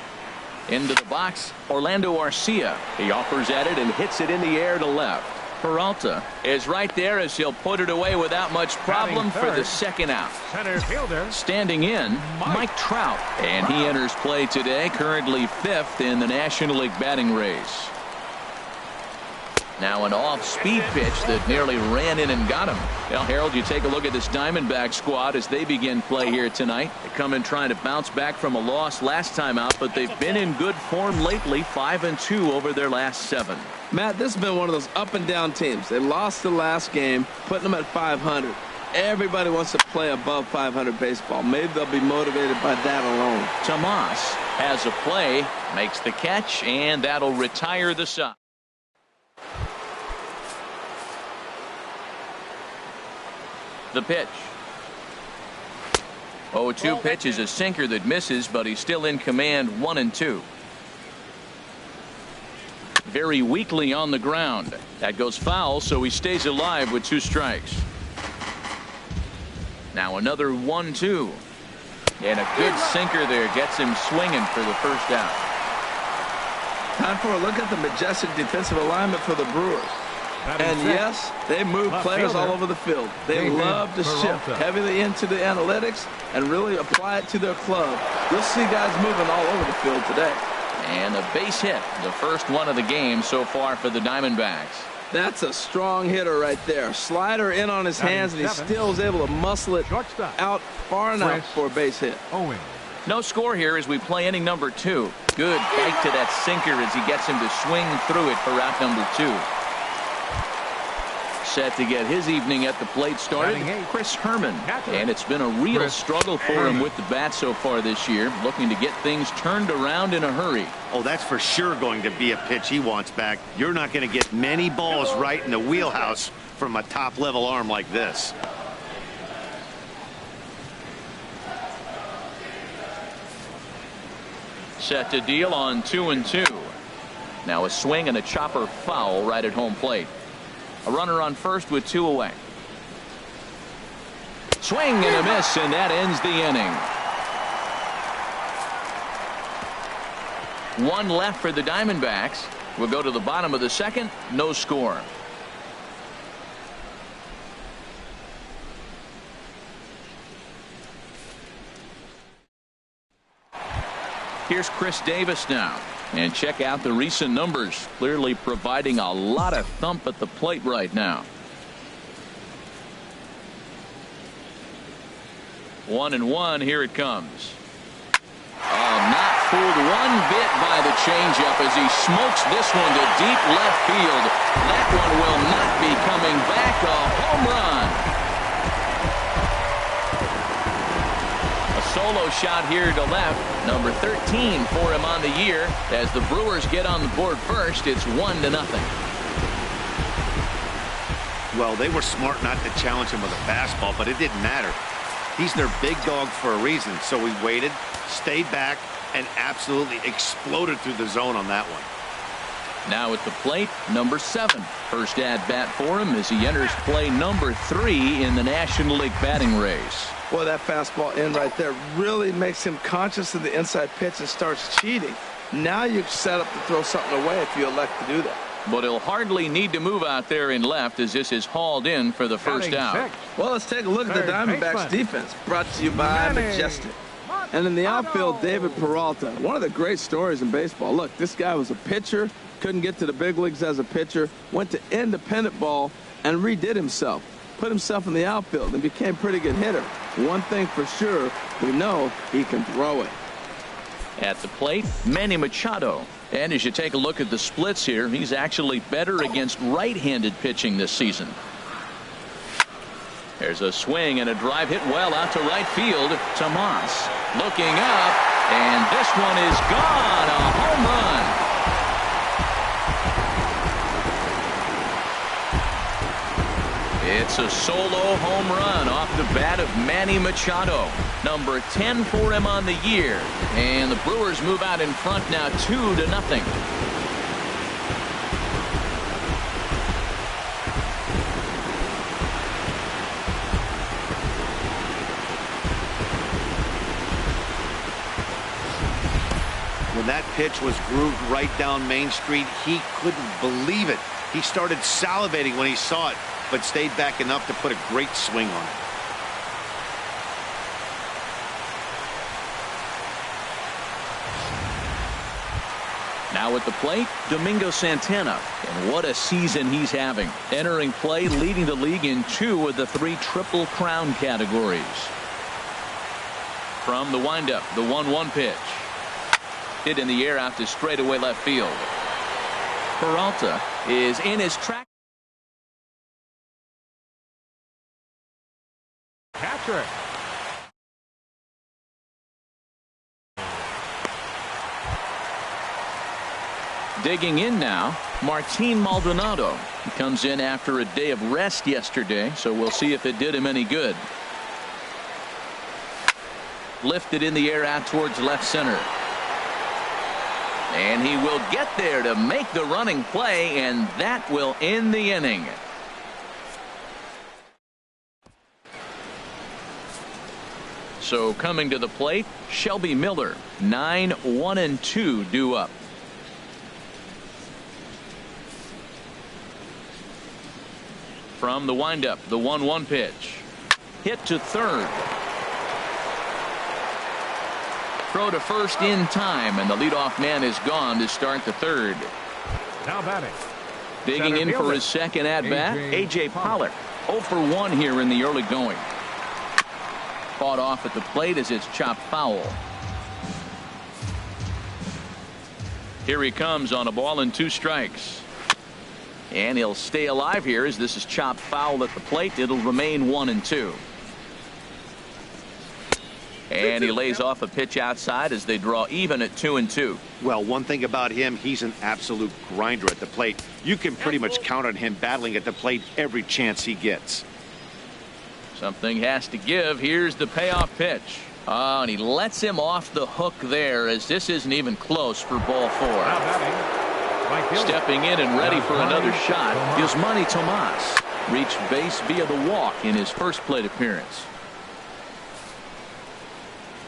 Into the box, Orlando Arcia. He offers at it and hits it in the air to left. Peralta is right there as he'll put it away without much problem for the second out. Center fielder. Standing in, Mike Trout. And he enters play today, currently 5th in the National League batting race. Now an off-speed pitch that nearly ran in and got him. Well, Harold, you take a look at this Diamondback squad as they begin play here tonight. They come in trying to bounce back from a loss last time out, but they've been in good form lately, 5-2 over their last 7. Matt, this has been one of those up and down teams. They lost the last game, putting them at 500. Everybody wants to play above 500 baseball. Maybe they'll be motivated by that alone. Tomas has a play, makes the catch, and that'll retire the side. The pitch. 0-2 pitch is a sinker that misses, but he's still in command, 1-2. Very weakly on the ground. That goes foul, so he stays alive with 2 strikes. Now another 1-2. And a good sinker there gets him swinging for the first out. Time for a look at the majestic defensive alignment for the Brewers. And yes, they move players all over the field. They love to shift heavily into the analytics and really apply it to their club. You'll see guys moving all over the field today. And a base hit, the first one of the game so far for the Diamondbacks. That's a strong hitter right there. Slider in on his hands, and he still is able to muscle it out far enough for a base hit. No score here as we play inning number 2. Good bite to that sinker as he gets him to swing through it for out number 2. Set to get his evening at the plate started, Chris Herman. And it's been a real struggle for him with the bat so far this year, looking to get things turned around in a hurry. Oh, that's for sure going to be a pitch he wants back. You're not going to get many balls right in the wheelhouse from a top-level arm like this. Set to deal on 2-2. Now a swing and a chopper foul right at home plate. A runner on first with 2 away. Swing and a miss, and that ends the inning. 1 left for the Diamondbacks. We'll go to the bottom of the second. No score. Here's Chris Davis now. And check out the recent numbers. Clearly providing a lot of thump at the plate right now. 1-1. Here it comes. Oh, not fooled one bit by the changeup as he smokes this one to deep left field. That one will not be coming back. A home run. Solo shot here to left, number 13 for him on the year. As the Brewers get on the board first, it's 1-0. Well, they were smart not to challenge him with a fastball, but it didn't matter. He's their big dog for a reason, so he waited, stayed back, and absolutely exploded through the zone on that one. Now at the plate, number 7. First at bat for him as he enters play number 3 in the National League batting race. Boy, that fastball in right there really makes him conscious of the inside pitch and starts cheating. Now you're set up to throw something away if you elect to do that. But he'll hardly need to move out there in left as this is hauled in for the first out. Well, let's take a look at the Diamondbacks defense, brought to you by Majestic. And in the outfield, David Peralta, one of the great stories in baseball. Look, this guy was a pitcher, couldn't get to the big leagues as a pitcher, went to independent ball and redid himself. Put himself in the outfield and became a pretty good hitter. One thing for sure, we know he can throw it. At the plate, Manny Machado. And as you take a look at the splits here, he's actually better against right-handed pitching this season. There's a swing and a drive hit well out to right field. Tomas looking up, and this one is gone. A home run. It's a solo home run off the bat of Manny Machado. Number 10 for him on the year. And the Brewers move out in front now 2-0. When that pitch was grooved right down Main Street, he couldn't believe it. He started salivating when he saw it, but stayed back enough to put a great swing on it. Now at the plate, Domingo Santana. And what a season he's having. Entering play, leading the league in 2 of the 3 Triple Crown categories. From the windup, the 1-1 pitch. Hit in the air out to straightaway left field. Peralta is in his track. Catcher. Digging in now, Martin Maldonado. He comes in after a day of rest yesterday, so we'll see if it did him any good. Lifted in the air out towards left center. And he will get there to make the running play, and that will end the inning. So coming to the plate, Shelby Miller. 9-1-2 due up. From the windup, the 1-1 pitch. Hit to third. Throw to first in time, and the leadoff man is gone to start the third. Now batting. Digging in for his second at-bat, A.J. Pollock. 0 for 1 here in the early going. Fought off at the plate as it's chopped foul. Here he comes on a ball and 2 strikes. And he'll stay alive here as this is chopped foul at the plate. It'll remain 1-2. And he lays off a pitch outside as they draw even at 2-2. Well, one thing about him, he's an absolute grinder at the plate. You can pretty much count on him battling at the plate every chance he gets. Something has to give. Here's the payoff pitch. Oh, and he lets him off the hook there as this isn't even close for ball 4. Now batting. Stepping in and ready for another shot is Manny Tomas. Reached base via the walk in his first plate appearance.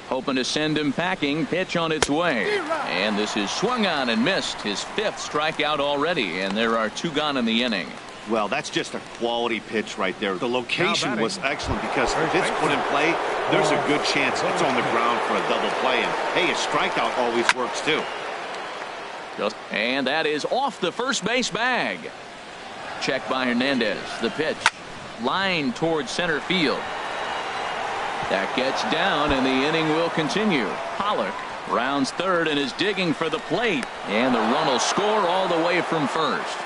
Hoping to send him packing. Pitch on its way. And this is swung on and missed. His 5th strikeout already. And there are 2 gone in the inning. Well, that's just a quality pitch right there. The location was excellent because if it's put in play, there's a good chance it's on the ground for a double play. And hey, a strikeout always works too. And that is off the first base bag. Check by Hernandez. The pitch. Line towards center field. That gets down, and the inning will continue. Pollock rounds third and is digging for the plate. And the run will score all the way from first.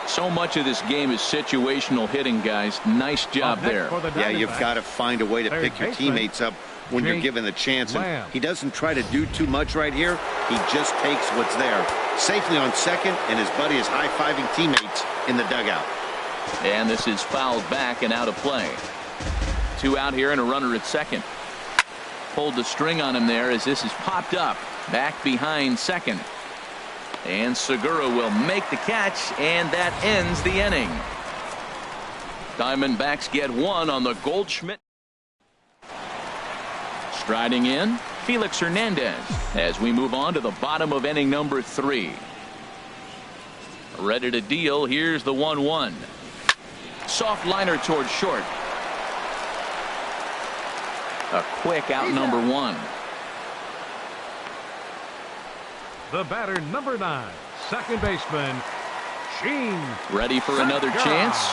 So much of this game is situational hitting, guys. Nice job there. Yeah, you've got to find a way to pick your teammates up when you're given the chance. And he doesn't try to do too much right here. He just takes what's there. Safely on second, and his buddy is high-fiving teammates in the dugout. And this is fouled back and out of play. 2 out here and a runner at second. Pulled the string on him there as this is popped up. Back behind second. And Segura will make the catch, and that ends the inning. Diamondbacks get 1 on the Goldschmidt. Striding in, Felix Hernandez as we move on to the bottom of inning number 3. Ready to deal. Here's the 1-1. Soft liner towards short. A quick out number 1. The batter, number 9, second baseman, Sheen. Ready for another chance.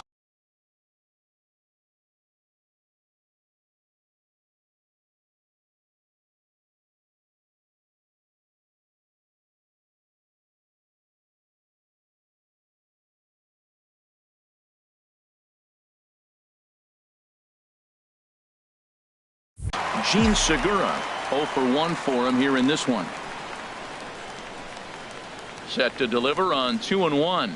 Gene Segura, 0 for 1 for him here in this one. Set to deliver on 2-1.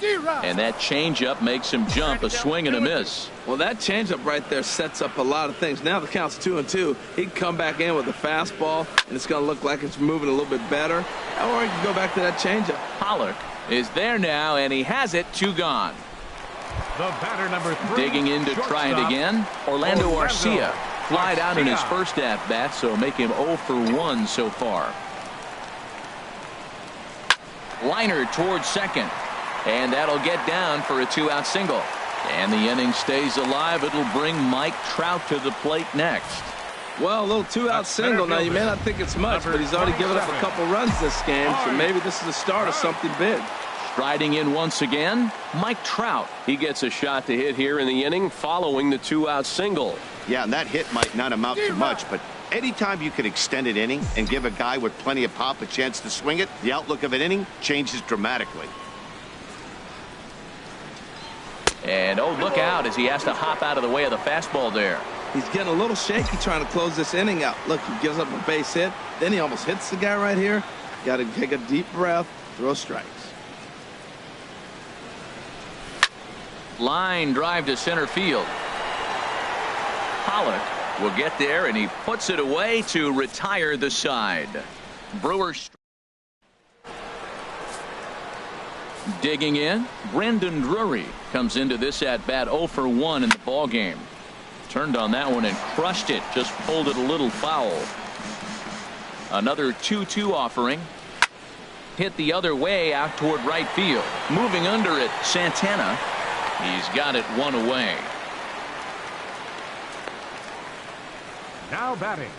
And that changeup makes him jump, a swing and a miss. Well, that changeup right there sets up a lot of things. Now the count's 2-2. He can come back in with a fastball, and it's going to look like it's moving a little bit better. Or he can go back to that changeup. Pollock is there now, and he has it, 2 gone. The batter, number 3. Digging in to try it again. Orlando Arcia flied out in his first at-bat, so make him 0 for 1 so far. Liner towards second. And that'll get down for a 2-out single. And the inning stays alive. It'll bring Mike Trout to the plate next. Well, a little 2-out single. Now, you may not think it's much, but he's already given up a couple runs this game, so maybe this is the start of something big. Striding in once again, Mike Trout. He gets a shot to hit here in the inning following the 2-out single. Yeah, and that hit might not amount to much, but anytime you can extend an inning and give a guy with plenty of pop a chance to swing it, the outlook of an inning changes dramatically. And oh, look out as he has to hop out of the way of the fastball there. He's getting a little shaky trying to close this inning out. Look, he gives up a base hit. Then he almost hits the guy right here. Got to take a deep breath, throw strikes. Line drive to center field. Pollock will get there, and he puts it away to retire the side. Brewers. Digging in, Brandon Drury comes into this at bat 0 for 1 in the ball game. Turned on that one and crushed it, just pulled it a little foul. Another 2-2 offering. Hit the other way out toward right field. Moving under it, Santana. He's got it 1 away. Now batting,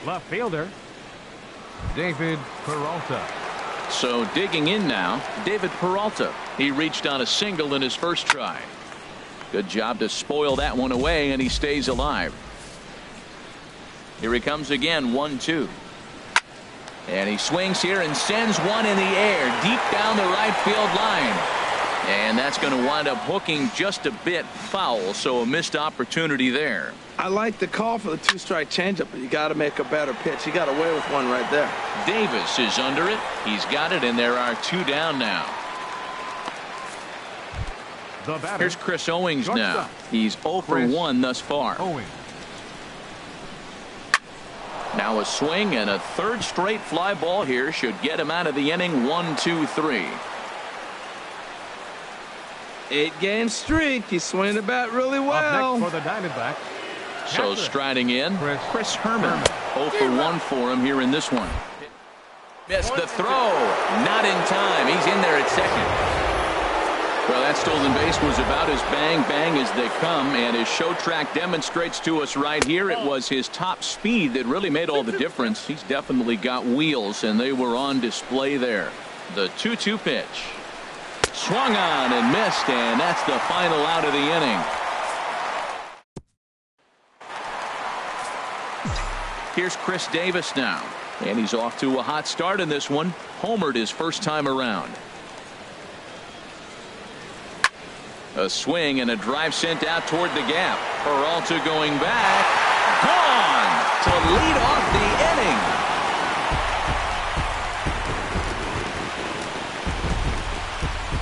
left fielder, David Peralta. So digging in now, David Peralta. He reached on a single in his first try. Good job to spoil that one away, and he stays alive. Here he comes again, 1-2. And he swings here and sends one in the air deep down the right field line. And that's going to wind up hooking just a bit foul, so a missed opportunity there. I like the call for the 2-strike changeup, but you got to make a better pitch. He got away with one right there. Davis is under it. He's got it, and there are 2 down now. The batter, here's Chris Owings now. He's 0 for 1 thus far. Owings. Now a swing and a 3rd straight fly ball here should get him out of the inning. 1-2-3. 8-game streak. He's swinging the bat really well. Up next for the Diamondbacks. So striding in, Chris Herman. 0 for 1 for him here in this one. Missed the throw. Not in time. He's in there at second. Well, that stolen base was about as bang as they come, and his show track demonstrates to us right here it was his top speed that really made all the difference. He's definitely got wheels, and they were on display there. The 2-2 pitch. Swung on and missed, and that's the final out of the inning. Here's Chris Davis now, and he's off to a hot start in this one. Homered his first time around. A swing and a drive sent out toward the gap. Peralta going back. Gone to lead off the inning.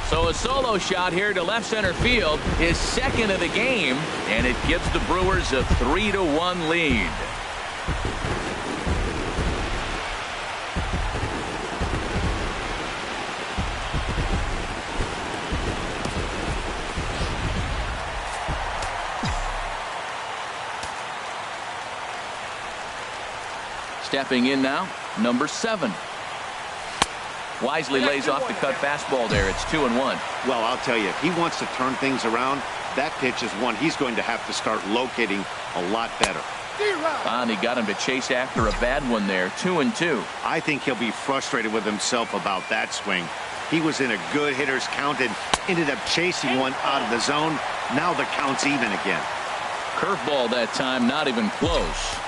So a solo shot here to left center field, his second of the game, and it gives the Brewers a 3-1 lead. Stepping in now, number 7. Wisely lays off the cut fastball there. It's 2-1. Well, I'll tell you, if he wants to turn things around, that pitch is one he's going to have to start locating a lot better. And he got him to chase after a bad one there. 2-2. I think he'll be frustrated with himself about that swing. He was in a good hitter's count and ended up chasing one out of the zone. Now the count's even again. Curveball that time, not even close.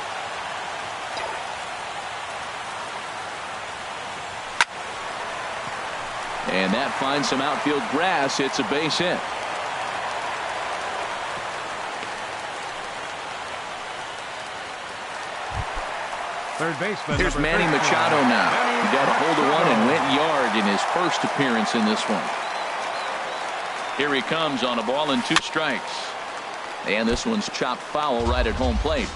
And that finds some outfield grass. It's a base hit. Third baseman. Here's Manny Machado now. He got a hold of one and went yard in his first appearance in this one. Here he comes on a ball and 2 strikes. And this one's chopped foul right at home plate.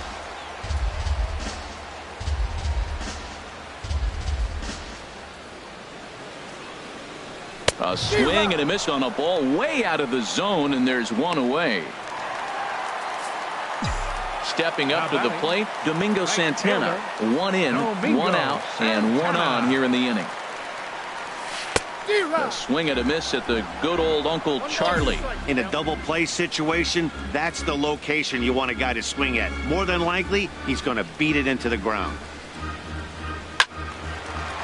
A swing and a miss on a ball way out of the zone, and there's 1 away. Stepping up to the plate, Domingo Santana. 1 in, 1 out, and 1 on here in the inning. A swing and a miss at the good old Uncle Charlie. In a double play situation, that's the location you want a guy to swing at. More than likely, he's going to beat it into the ground.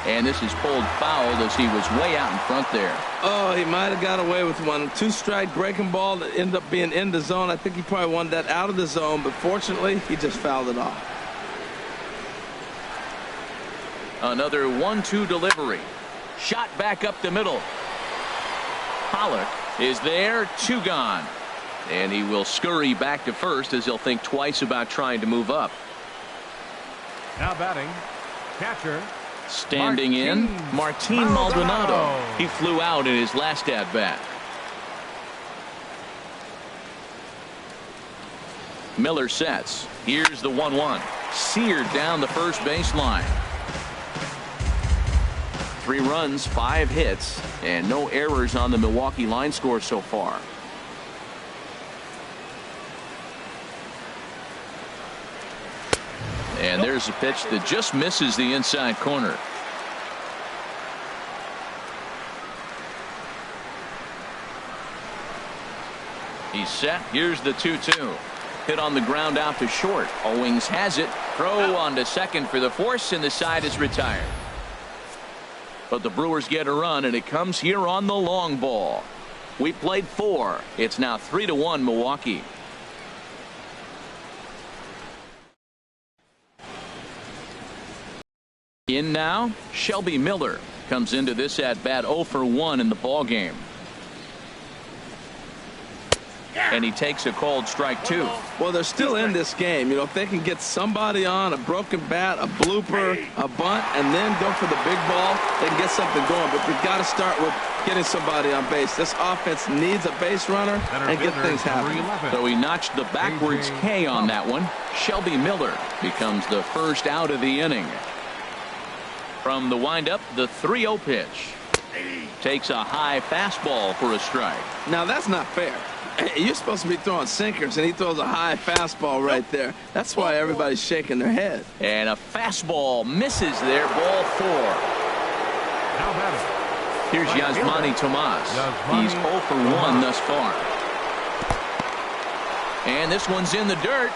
And this is pulled foul as he was way out in front there. Oh, he might have got away with one. 2-strike breaking ball that ended up being in the zone. I think he probably wanted that out of the zone, but fortunately, he just fouled it off. Another 1-2 delivery. Shot back up the middle. Pollock is there, 2 gone. And he will scurry back to first as he'll think twice about trying to move up. Now batting, catcher. Standing in, Martin Maldonado. He flew out in his last at-bat. Miller sets. Here's the 1-1. Seared down the first baseline. 3 runs, 5 hits, and no errors on the Milwaukee line score so far. And there's a pitch that just misses the inside corner. He's set. Here's the 2-2. Hit on the ground out to short. Owings has it. Throw on to second for the force, and the side is retired. But the Brewers get a run, and it comes here on the long ball. We played 4. It's now 3-1 Milwaukee. In now, Shelby Miller comes into this at bat 0 for 1 in the ball game. And he takes a called strike 2. Well, they're still in this game. You know, if they can get somebody on, a broken bat, a blooper, a bunt, and then go for the big ball, they can get something going. But they've got to start with getting somebody on base. This offense needs a base runner and get things happening. So he notched the backwards K on that one. Shelby Miller becomes the first out of the inning. From the windup, the 3-0 pitch. Takes a high fastball for a strike. Now, that's not fair. You're supposed to be throwing sinkers, and he throws a high fastball right there. That's why everybody's shaking their head. And a fastball misses there, ball 4. Now batting. Here's Yasmani Tomas. He's 0 for 1 thus far. And this one's in the dirt.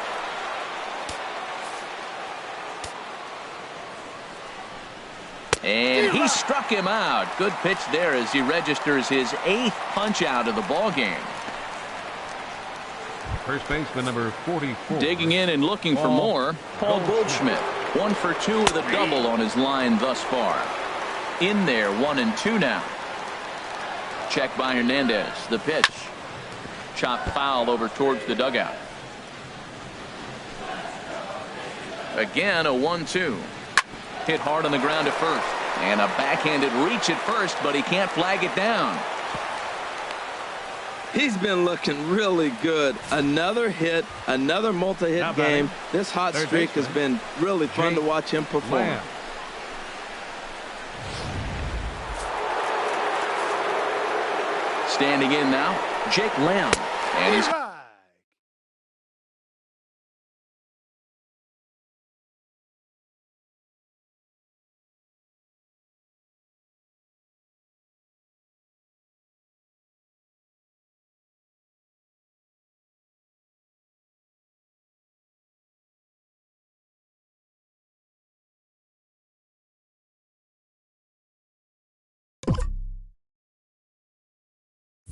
And he struck him out. Good pitch there as he registers his 8th punch out of the ball game. First baseman number 44. Digging in and looking for more, Paul Goldschmidt. 1 for 2 with a double on his line thus far. In there, 1 and 2 now. Check by Hernandez. The pitch. Chopped foul over towards the dugout. Again, a 1-2. Hit hard on the ground at first. And a backhanded reach at first, but he can't flag it down. He's been looking really good. Another hit, another multi-hit game. This hot streak has been really fun to watch him perform. Standing in now, Jake Lamb. And he's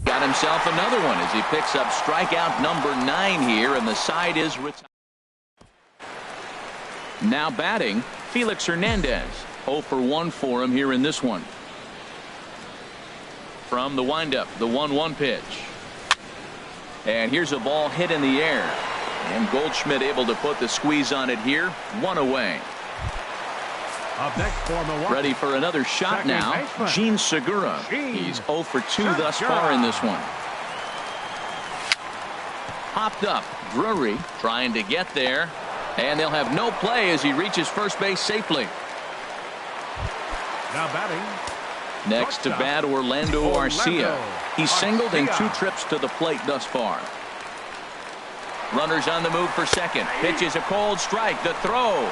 got himself another one as he picks up strikeout number 9 here, and the side is retired. Now batting, Felix Hernandez. 0 for 1 for him here in this one. From the windup, the 1-1 pitch. And here's a ball hit in the air. And Goldschmidt able to put the squeeze on it here. 1 away. Up next for Milwaukee. Ready for another shot now. Gene Segura. He's 0 for 2 thus far in this one. popped up. Drury trying to get there. And they'll have no play as he reaches first base safely. Now batting. Next to bat, Orlando Arcia. He's singled in 2 trips to the plate thus far. Runners on the move for second. Pitches a cold strike. The throw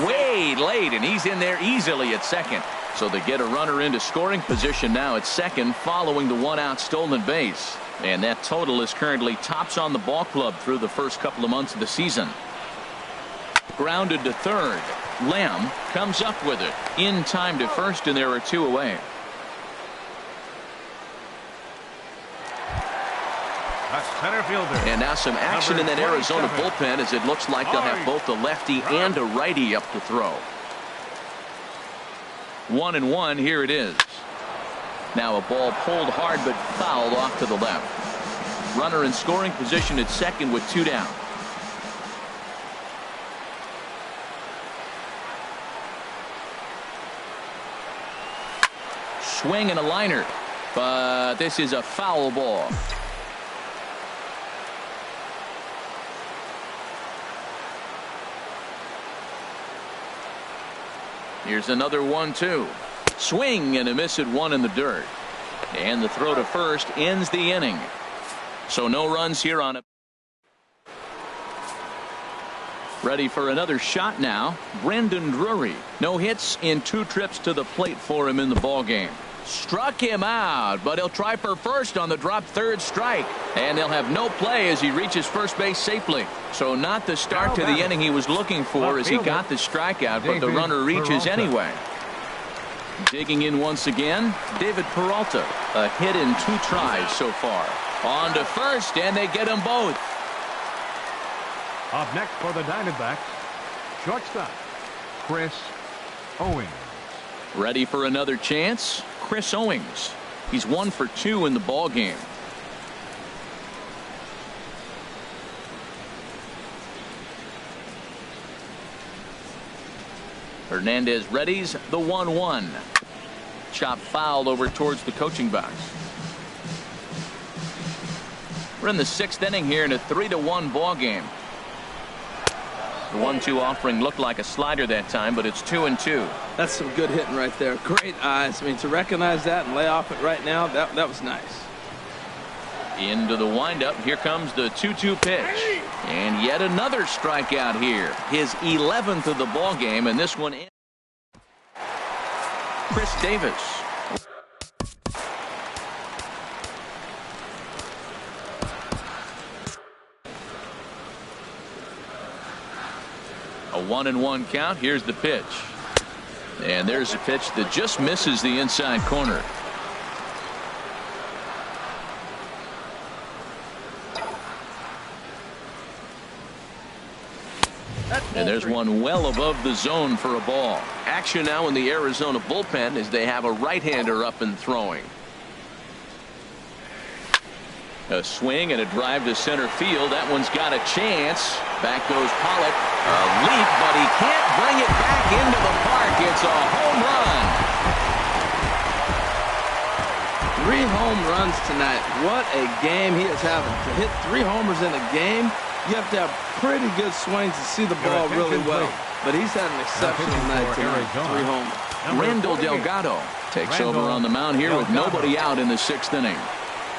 way late, and he's in there easily at second. So they get a runner into scoring position now at second following the 1-out stolen base. And that total is currently tops on the ball club through the first couple of months of the season. Grounded to third. Lamb comes up with it in time to first, and there are 2 away. Center fielder. And now some action in that Arizona bullpen, as it looks like they'll have both a lefty and a righty up to throw. 1-1. Here it is. Now a ball pulled hard but fouled off to the left. Runner in scoring position at second with 2 down. Swing and a liner, but this is a foul ball. Here's another 1-2. Swing and a miss at 1 in the dirt. And the throw to first ends the inning. So no runs here on it. Ready for another shot now. Brandon Drury. No hits in 2 trips to the plate for him in the ball game. Struck him out, but he'll try for first on the drop third strike. And they'll have no play as he reaches first base safely. So not the start to the inning he was looking for as he got the strikeout, but the runner reaches anyway. Digging in once again, David Peralta. A hit in 2 tries so far. On to first, and they get them both. Up next for the Diamondbacks, shortstop, Chris Owings. Ready for another chance? Chris Owings. He's 1 for 2 in the ball game. Hernandez readies the 1-1. Chop fouled over towards the coaching box. We're in the 6th inning here in a 3-1 ball game. The 1-2 offering looked like a slider that time, but it's 2-2. That's some good hitting right there. Great eyes. I mean, to recognize that and lay off it right now, that was nice. Into the windup. Here comes the 2-2 pitch. And yet another strikeout here. His 11th of the ball game, and this one in. Chris Davis. A 1-1 count. Here's the pitch. And there's a pitch that just misses the inside corner. And there's one well above the zone for a ball. Action now in the Arizona bullpen as they have a right-hander up and throwing. A swing and a drive to center field. That one's got a chance. Back goes Pollock. A leap, but he can't bring it back into the park. It's a home run. 3 home runs tonight. What a game he is having. To hit 3 homers in a game, you have to have pretty good swings to see the ball really well. But he's had an exceptional night tonight. 3 homers. Randall Delgado takes over on the mound here with nobody out in the 6th inning.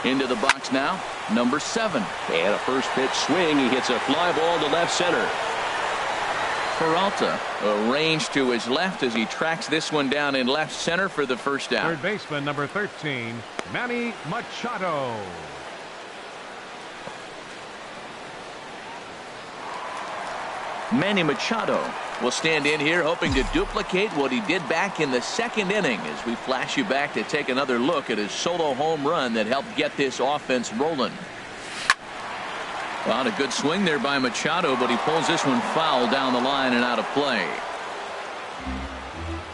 Into the box now, number 7. And a first pitch swing. He hits a fly ball to left center. Peralta arranged to his left as he tracks this one down in left center for the first out. Third baseman, number 13, Manny Machado. Manny Machado will stand in here hoping to duplicate what he did back in the 2nd inning as we flash you back to take another look at his solo home run that helped get this offense rolling. Well, a good swing there by Machado, but he pulls this one foul down the line and out of play.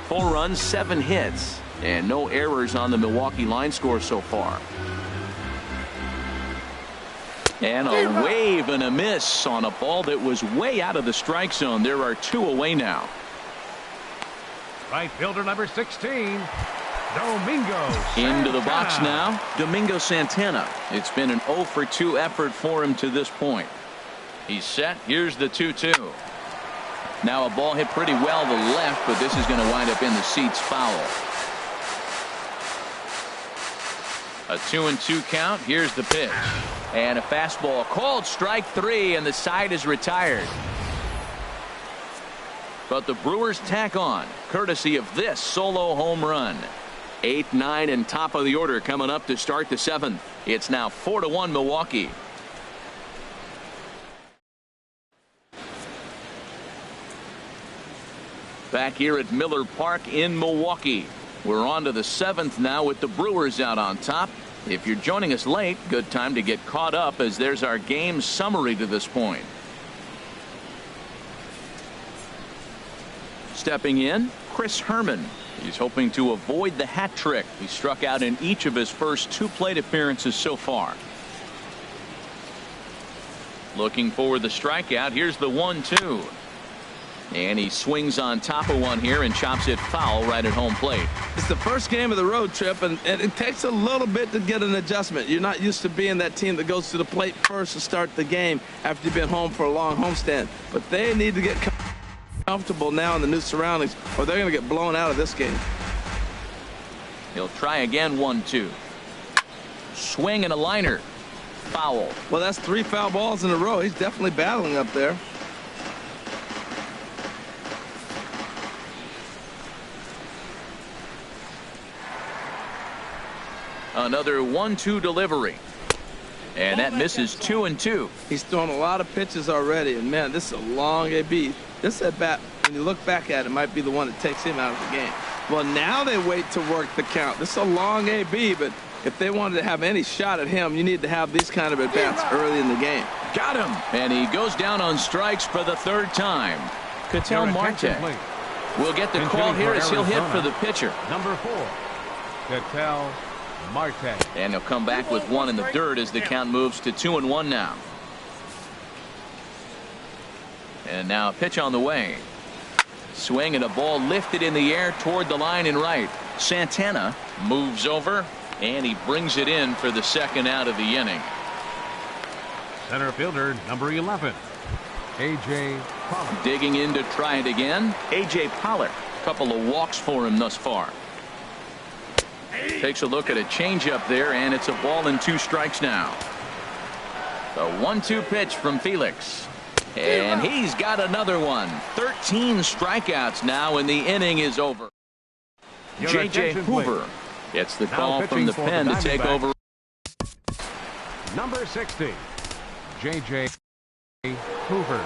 4 runs, 7 hits, and no errors on the Milwaukee line score so far. And a wave and a miss on a ball that was way out of the strike zone. There are 2 away now. Right fielder number 16, Into the box now, Domingo Santana. It's been an 0 for 2 effort for him to this point. He's set. Here's the 2-2. Now a ball hit pretty well to the left, but this is going to wind up in the seats foul. A 2-2 count. Here's the pitch. And a fastball called strike 3, and the side is retired. But the Brewers tack on, courtesy of this solo home run. 8, 9, and top of the order coming up to start the 7th. It's now 4-1 Milwaukee. Back here at Miller Park in Milwaukee. We're on to the 7th now with the Brewers out on top. If you're joining us late, good time to get caught up, as there's our game summary to this point. Stepping in, Chris Herman. He's hoping to avoid the hat trick. He struck out in each of his first 2 plate appearances so far. Looking for the strikeout. Here's the 1-2. And he swings on top of one here and chops it foul right at home plate. It's the first game of the road trip, and it takes a little bit to get an adjustment. You're not used to being that team that goes to the plate first to start the game after you've been home for a long homestand. But they need to get comfortable now in the new surroundings, or they're going to get blown out of this game. He'll try again. 1-2. Swing and a liner. Foul. Well, that's 3 foul balls in a row. He's definitely battling up there. Another 1-2 delivery. And that misses 2-2. He's thrown a lot of pitches already, and man, this is a long AB. This at bat, when you look back at it, might be the one that takes him out of the game. Well, now they wait to work the count. This is a long AB, but if they wanted to have any shot at him, you need to have these kind of at-bats early in the game. Got him. And he goes down on strikes for the 3rd time. Ketel Marte will get the call here as he'll hit for the pitcher. Number 4, Ketel Marte. And he'll come back with 1 in the dirt as the count moves to 2-1 now. And now a pitch on the way. Swing and a ball lifted in the air toward the line and right. Santana moves over and he brings it in for the 2nd out of the inning. Center fielder number 11, A.J. Pollock. Digging in to try it again, A.J. Pollock. A couple of walks for him thus far. Takes a look at a changeup there, and it's a ball and 2 strikes now. The 1-2 pitch from Felix. And he's got another one. 13 strikeouts now, and the inning is over. J.J. Hoover gets the call from the pen to take over. Number 60, J.J. Hoover.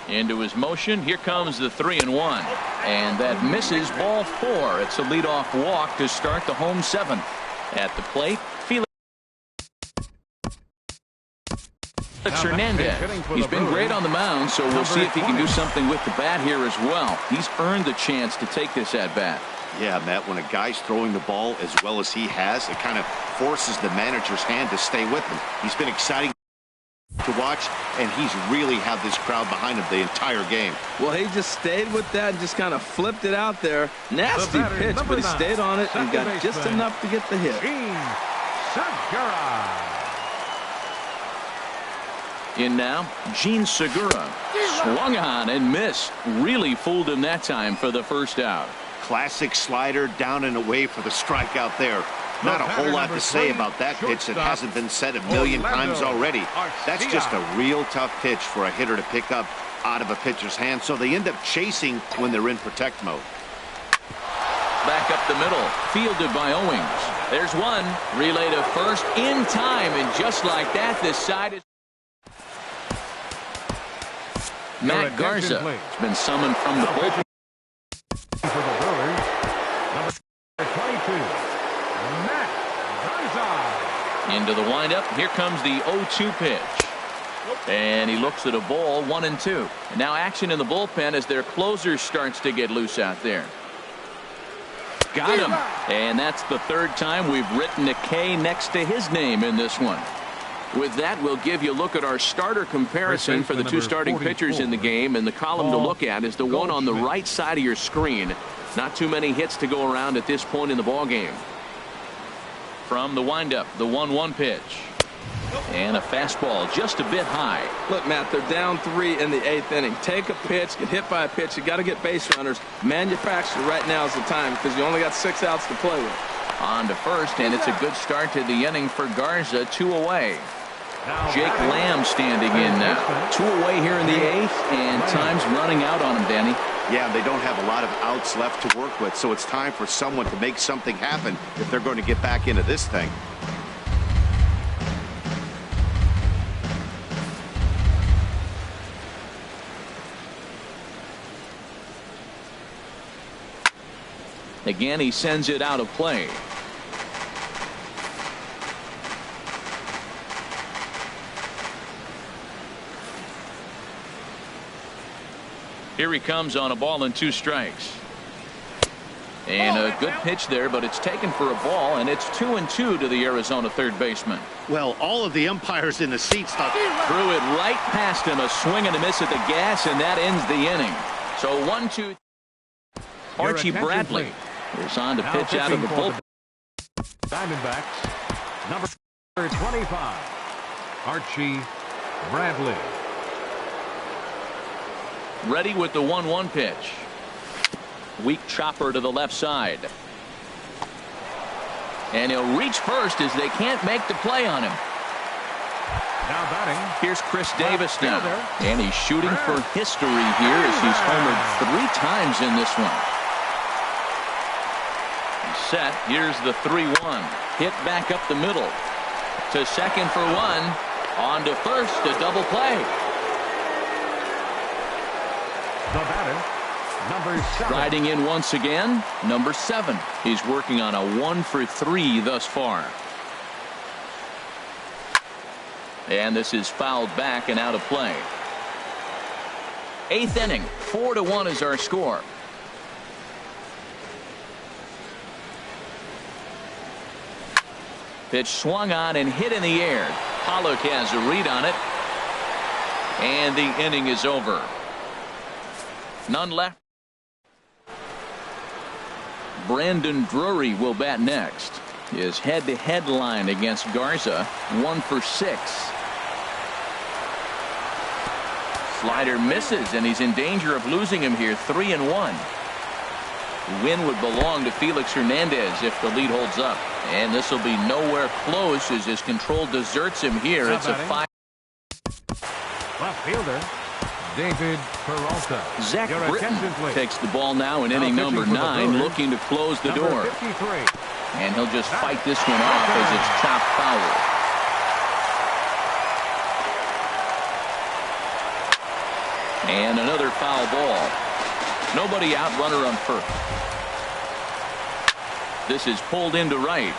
Into his motion. Here comes the 3-1. And that misses, ball 4. It's a leadoff walk to start the home 7th. At the plate, Felix Hernandez. He's been great on the mound, so we'll see if he can do something with the bat here as well. He's earned the chance to take this at bat. Yeah, Matt, when a guy's throwing the ball as well as he has, it kind of forces the manager's hand to stay with him. He's been exciting to watch, and he's really had this crowd behind him the entire game. Well, he just stayed with that and just kind of flipped it out there. Nasty pitch, but he stayed on it and got just enough to get the hit. In now, Gene Segura. Swung on and missed. Really fooled him that time for the 1st out. Classic slider down and away for the strikeout there. Not a whole lot to say about that pitch that hasn't been said a million times already. That's just a real tough pitch for a hitter to pick up out of a pitcher's hand, so they end up chasing when they're in protect mode. Back up the middle, fielded by Owings. There's one. Relay to first in time, and just like that, this side is... Matt Garza has been summoned from the bullpen. For the Brewers, number 22, Matt Garza. Into the windup. Here comes the 0-2 pitch. And he looks at a ball, 1-2. And now action in the bullpen as their closer starts to get loose out there. Got him. And that's the 3rd time we've written a K next to his name in this one. With that, we'll give you a look at our starter comparison for the two starting pitchers in the game. And the column to look at is the one on the right side of your screen. Not too many hits to go around at this point in the ball game. From the windup, the 1-1 pitch. And a fastball just a bit high. Look, Matt, they're down 3 in the 8th inning. Take a pitch, get hit by a pitch. You got to get base runners. Manufacture right now is the time because you only got 6 outs to play with. On to first, and it's a good start to the inning for Garza. 2 away. Jake Lamb standing in now. 2 away here in the 8th, and time's running out on him, Danny. Yeah, they don't have a lot of outs left to work with, so it's time for someone to make something happen if they're going to get back into this thing. Again, he sends it out of play. Here he comes on a ball and 2 strikes. And a good pitch there, but it's taken for a ball, and it's 2-2 to the Arizona third baseman. Well, all of the umpires in the seats thought threw it right past him, a swing and a miss at the gas, and that ends the inning. So 1-2. Archie Bradley is on to pitch out of the bullpen. Diamondbacks, number 25, Archie Bradley. Ready with the 1-1 pitch. Weak chopper to the left side. And he'll reach first as they can't make the play on him. Now batting. Here's Chris Davis now. And he's shooting for history here as he's homered 3 times in this one. He's set. Here's the 3-1. Hit back up the middle. To second for 1. On to first, a double play. The batter, number 7. Riding in once again, number 7. He's working on a 1 for 3 thus far. And this is fouled back and out of play. 8th inning, 4-1 is our score. Pitch swung on and hit in the air. Pollock has a read on it. And the inning is over. None left. Brandon Drury will bat next. His head-to-head line against Garza, 1 for 6. Slider misses, and he's in danger of losing him here. 3-1. Win would belong to Felix Hernandez if the lead holds up. And this will be nowhere close as his control deserts him here. It's a 5. Left fielder, David Peralta. Zach Britton takes the ball now in inning number 9, looking to close the door. 53. And he'll just fight this one off as it's chopped foul. And another foul ball. Nobody out, runner on first. This is pulled into right.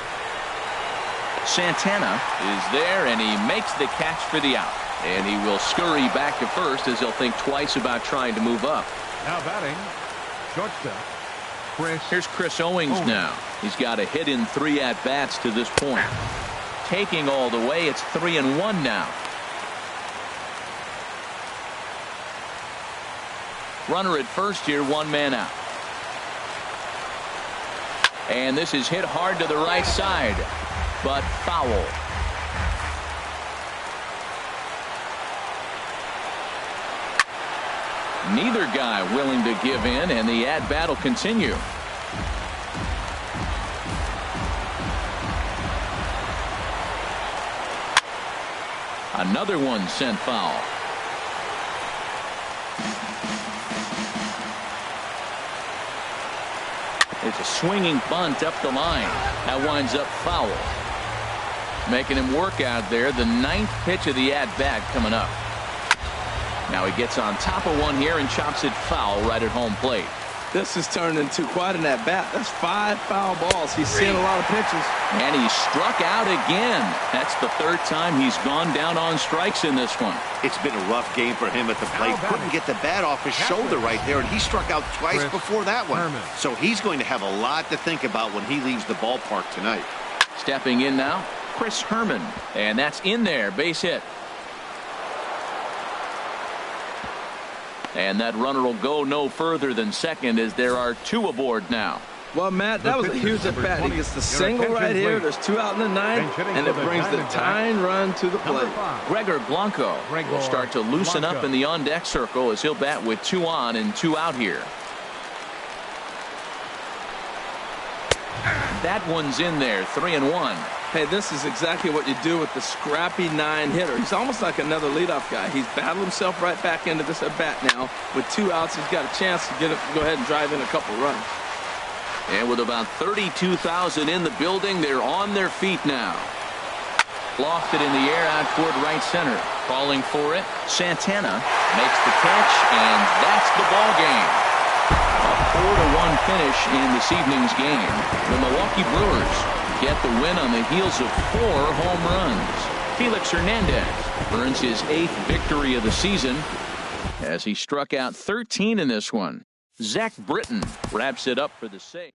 Santana is there, and he makes the catch for the out. And he will scurry back to first as he'll think twice about trying to move up. Now batting, shortstop, Chris. Here's Chris Owings now. He's got a hit in 3 at-bats to this point. Taking all the way, it's 3-1 now. Runner at first here, 1 man out. And this is hit hard to the right side, but foul. Neither guy willing to give in, and the at-bat will continue. Another one sent foul. It's a swinging bunt up the line. That winds up foul. Making him work out there. The 9th pitch of the at-bat coming up. Now he gets on top of one here and chops it foul right at home plate. This has turned into quite an at-bat. That's 5 foul balls. He's seeing a lot of pitches. And he struck out again. That's the 3rd time he's gone down on strikes in this one. It's been a rough game for him at the plate. Couldn't get the bat off his shoulder right there, and he struck out twice before that one. So he's going to have a lot to think about when he leaves the ballpark tonight. Stepping in now, Chris Herman. And that's in there. Base hit. And that runner will go no further than second as there are 2 aboard now. Well, Matt, that was a huge at-bat. He gets the single right here. There's 2 out in the 9th, and it brings the tying run to the plate. Gregor Blanco will start to loosen up in the on-deck circle as he'll bat with 2 on and 2 out here. That one's in there, 3-1. Hey, this is exactly what you do with the scrappy 9 hitter. He's almost like another leadoff guy. He's battled himself right back into this at-bat now. With 2 outs, he's got a chance to go ahead and drive in a couple runs. And with about 32,000 in the building, they're on their feet now. Lofted in the air out toward right center. Calling for it. Santana makes the catch, and that's the ball game. A 4-1 finish in this evening's game. The Milwaukee Brewers get the win on the heels of 4 home runs. Felix Hernandez earns his 8th victory of the season as he struck out 13 in this one. Zach Britton wraps it up for the save.